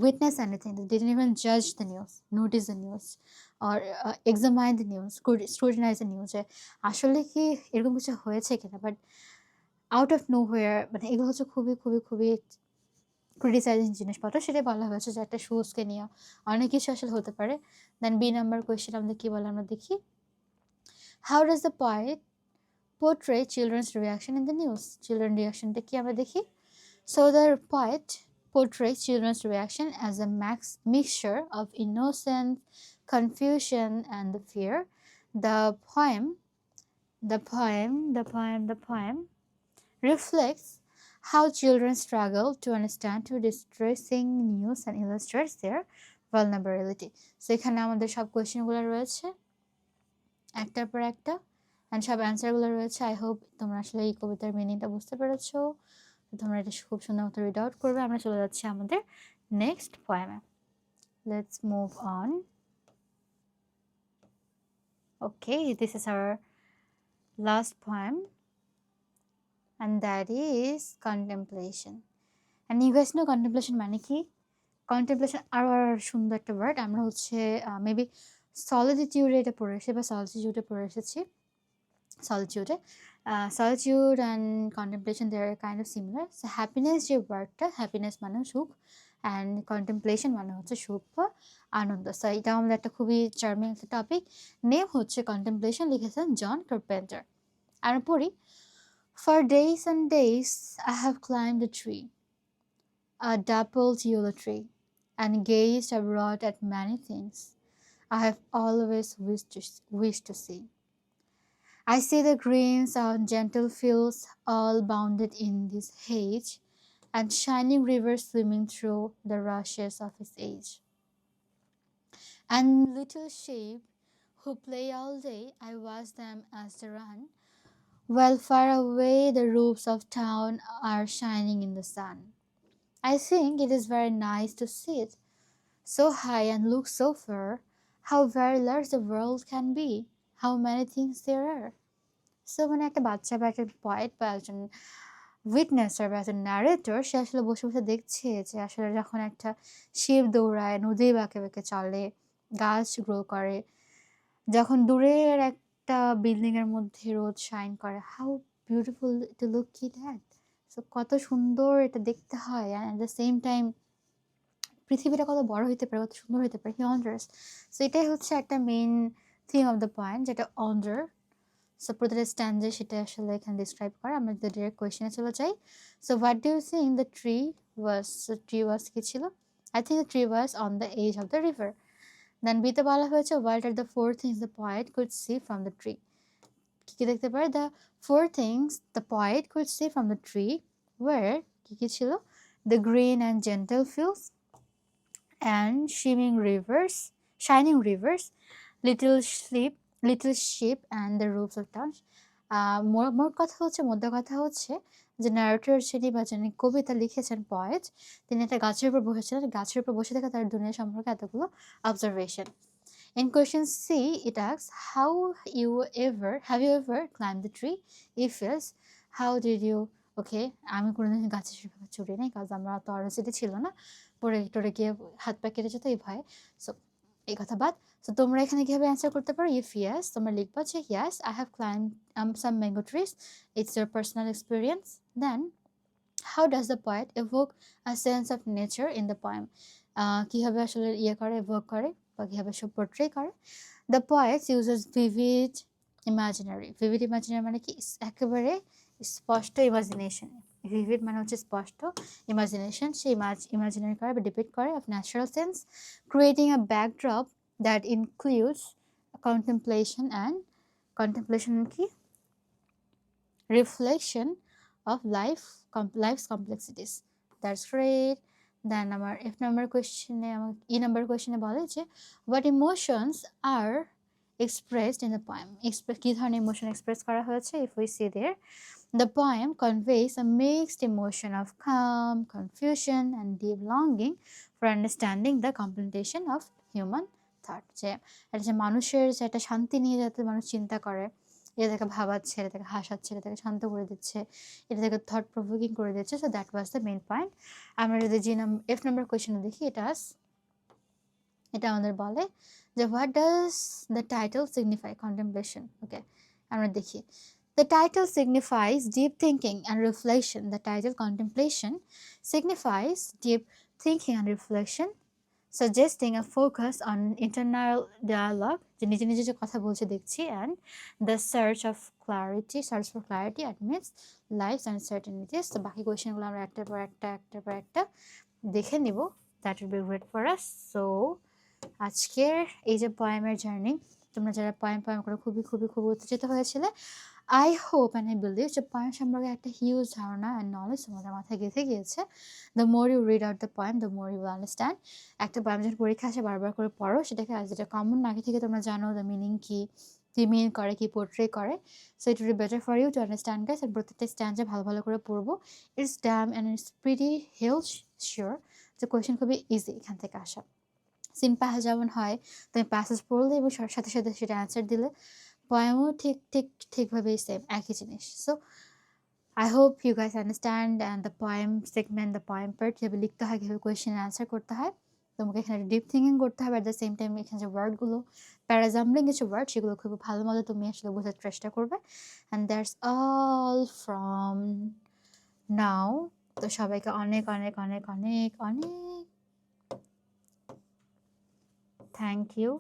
witness anything. They didn't even judge the news, notice the news, or examine the news, scrutinize the news, যে আসলে কি এরকম কিছু হয়েছে কিনা। But out of know where, মানে এগুলো হচ্ছে খুবই খুবই খুবই ক্রিটিসাইজিং জিনিসপত্র। সেটাই বলা হয়েছে যে একটা শুজকে নিয়ে অনেক কিছু আসলে হতে পারে। দেন বি নাম্বার কোয়েশ্চেন আমাদের কী বলে, আমরা দেখি, how does the poet portray children's reaction in the news? Children রিয়াকশনটা কি আমরা দেখি। So the poet portrays children's reaction as a mixture of innocence, confusion, and the fear. The poem reflects how children struggle to understand to distressing news and illustrates their vulnerability. So এখানে আমাদের সব কোয়েশ্চেনগুলো রয়েছে একটার পর একটা, অ্যান্ড সব অ্যান্সারগুলো রয়েছে। আই হোপ তোমরা আসলে এই কবিতার মিনিংটা বুঝতে পেরেছো। তোমরা এটা খুব সুন্দর মতো রিড আউট করবে। আমরা চলে যাচ্ছি আমাদের নেক্সট পোয়েমে। Let's move on. Okay, this is our last poem, and that is contemplation. And you guys know contemplation মানে কি? কন্টেম্পলেশন আরও সুন্দর একটা ওয়ার্ড। আমরা হচ্ছে মেবি সলিটিউডে এটা পড়ে এসেছি, বা সলিটিউডে পড়ে এসেছি। Solitude and contemplation, they are kind of similar. So happiness যে ওয়ার্ডটা, হ্যাপিনেস মানে সুখ, অ্যান্ড কন্টেম্পলেশন মানে হচ্ছে সুখ বা আনন্দ। সো এটা আমাদের একটা খুবই চার্মিং একটা টপিক। নেম হচ্ছে কন্টেম্পলেশন, লিখেছেন জন কার্পেন্টার। আর পড়ি, For days and days I have climbed a tree, a dappled yellow tree, and gazed abroad at many things I have always wished to see. I see the greens on gentle fields, all bounded in this haze, and shining rivers swimming through the rushes of its age. And little sheep who play all day, I watch them as they run, while far away the roofs of town are shining in the sun. I think it is very nice to sit so high and look so far, how very large the world can be, how many things there are. So মানে একটা বাচ্চা বা একটা পয়েট বা একজন উইটনেসার বা ন্যারেটর সে আসলে বসে বসে দেখছে যে আসলে যখন একটা শিপ দৌড়ায়, নদী বাঁকে বেঁকে চলে, গাছ গ্রো করে, যখন দূরের একটা বিল্ডিং এর মধ্যে রোদ শাইন করে, how beautiful to look it at. So কত সুন্দর এটা দেখতে হয়, and at the same time পৃথিবীটা কত বড় হইতে পারে, কত সুন্দর হইতে পারে, হি ওয়ান্ডার্স। সো এটাই হচ্ছে একটা main theme of the point, যেটা ওয়ান্ডার। সো প্রতিটা স্ট্যান্ডে সেটা আসলে এখানে ডিসক্রাইব করে। আমরা যদি ডিরেক্ট কোয়েশ্চেনে চলে যাই, so what do you think the tree was কি ছিল? I think the tree was on the edge of the river. Then বিতে বলা হয়েছে what are the four things the poet could see from the tree. কী কী দেখতে পারে? The four things the poet could see from the tree were, কী কী ছিল? The green and gentle fields and shining rivers, little sheep and the roofs of towns. মোট কথা হচ্ছে যে ন্যারেটর যিনি বা যিনি কবিতা লিখেছেন, পয়েট, তিনি একটা গাছের উপর বসেছিলেন। গাছের উপর বসে থেকে তার দুনিয়া সম্পর্কে এতগুলো observation. In question C, it asks, have you ever climbed the tree? If yes, how did you? ওকে, আমি কোনোদিন গাছে সেভাবে চড়ি নাই, কারণ আমরা তো অরসিটি ছিল না, পরে টরে গিয়ে হাত পা কেটে যেত এই ভয়ে। সো এই কথা বাদ। সো তোমরা এখানে কীভাবে অ্যান্সার করতে পারো? ইফ ইয়েস, তোমরা লিখবা যে yes, I have climb some mango trees, it's your personal experience. Then how does the poet evoke a sense of nature in the poem? কীভাবে আসলে করে, এভোক করে, বা কীভাবে সব পোর্ট্রে করে? The poet uses vivid imaginary মানে কি? একেবারে স্পষ্ট ইমাজিনেশন। ভিভিড মানে হচ্ছে স্পষ্ট, ইমাজিনেশন সে ইমাজিনারি করে বা ডিপিক্ট করে of natural sense, creating a backdrop that includes contemplation কি? Reflection of life's complexities. That's great. Then আমার নাম্বার কোয়েশ্চেনে বলে যে what emotions are expressed in the poem? কী ধরনের ইমোশন এক্সপ্রেস করা হয়েছে? If we see there, the poem conveys a mixed emotion of calm, confusion, and deep longing for understanding the completion of human thought. যে এটা যে মানুষের যে একটা শান্তি নিয়ে যাতে মানুষ চিন্তা করে, এটা থেকে ভাবাচ্ছে, এটা থেকে হাসাচ্ছে, এটা থেকে শান্ত করে দিচ্ছে, এটা থেকে থট প্রভোকিং করে দিচ্ছে। So that was the main point. আমরা যদি এফ নাম্বার কোয়েশ্চেনে দেখি, এটা আমাদের বলে যে what does the title signify? Contemplation. Okay, আমরা দেখি। The title signifies deep thinking and reflection. The title contemplation signifies deep thinking and reflection, suggesting a focus on internal dialogue, যে নিজে নিজে যে কথা বলছে দেখছি, and the search for clarity amidst life's uncertainties. তো বাকি কোয়েশ্চেনগুলো আমরা একটার পর একটা দেখে নিব। That will be great for us. So আজকের এই যে পয়েমের জার্নি, তোমরা যারা পয়েম করে খুবই খুবই খুবই উত্তেজিত হয়েছিলে, I hope and I believe যে পয়েম সম্পর্কে একটা হিউজ ধারণা অ্যান্ড নলেজ তোমাদের মাথায় গেঁথে গিয়েছে। The more you read out the poem, the more you will understand. একটা পয়েম যখন পরীক্ষা আসে বারবার করে পড়ো, সেটাকে যেটা কমন আগে থেকে তোমরা জানো দ্য মিনিং কী মিন করে, কি পোর্ট্রে করে। So it will be better for you to understand guys. And প্রত্যেকটা স্ট্যান্ডে ভালো করে পড়বো। It's damn and it's pretty sure যে কোয়েশ্চেন খুবই ইজি এখান থেকে আসা। সিম্পল যেমন হয়, তুমি প্যাসেজ পড়লে এবং সাথে সাথে সেটা অ্যান্সার দিলে, পয়েমও ঠিকভাবেই সেম, একই জিনিস। So I hope you guys understand and the poem segment, the poem part, কীভাবে লিখতে হয়, কীভাবে কোয়েশ্চেন অ্যান্সার করতে হয়। তোমাকে এখানে ডিপ থিঙ্কিং করতে হবে, অ্যাট দ্য সেম টাইম এখানে যে ওয়ার্ডগুলো, প্যারাজাম্বলিং কিছু ওয়ার্ড, সেগুলো খুব ভালো মতো তুমি আসলে বোঝার চেষ্টা করবে। And that's all from now. তো সবাইকে অনেক অনেক অনেক অনেক অনেক থ্যাংক ইউ।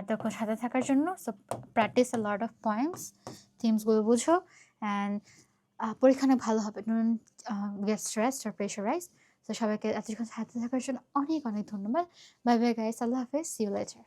এতক্ষণ সাথে থাকার জন্য। So practice a lot of poems, থিমসগুলো বুঝো, অ্যান্ড পরীক্ষা অনেক ভালো হবে। Don't get stressed or pressurise. তো সবাইকে এতক্ষণ সাথে থাকার জন্য অনেক অনেক ধন্যবাদ। বাই বাই গাইস, আল্লাহ হাফেজ, সি ইউ লেটার।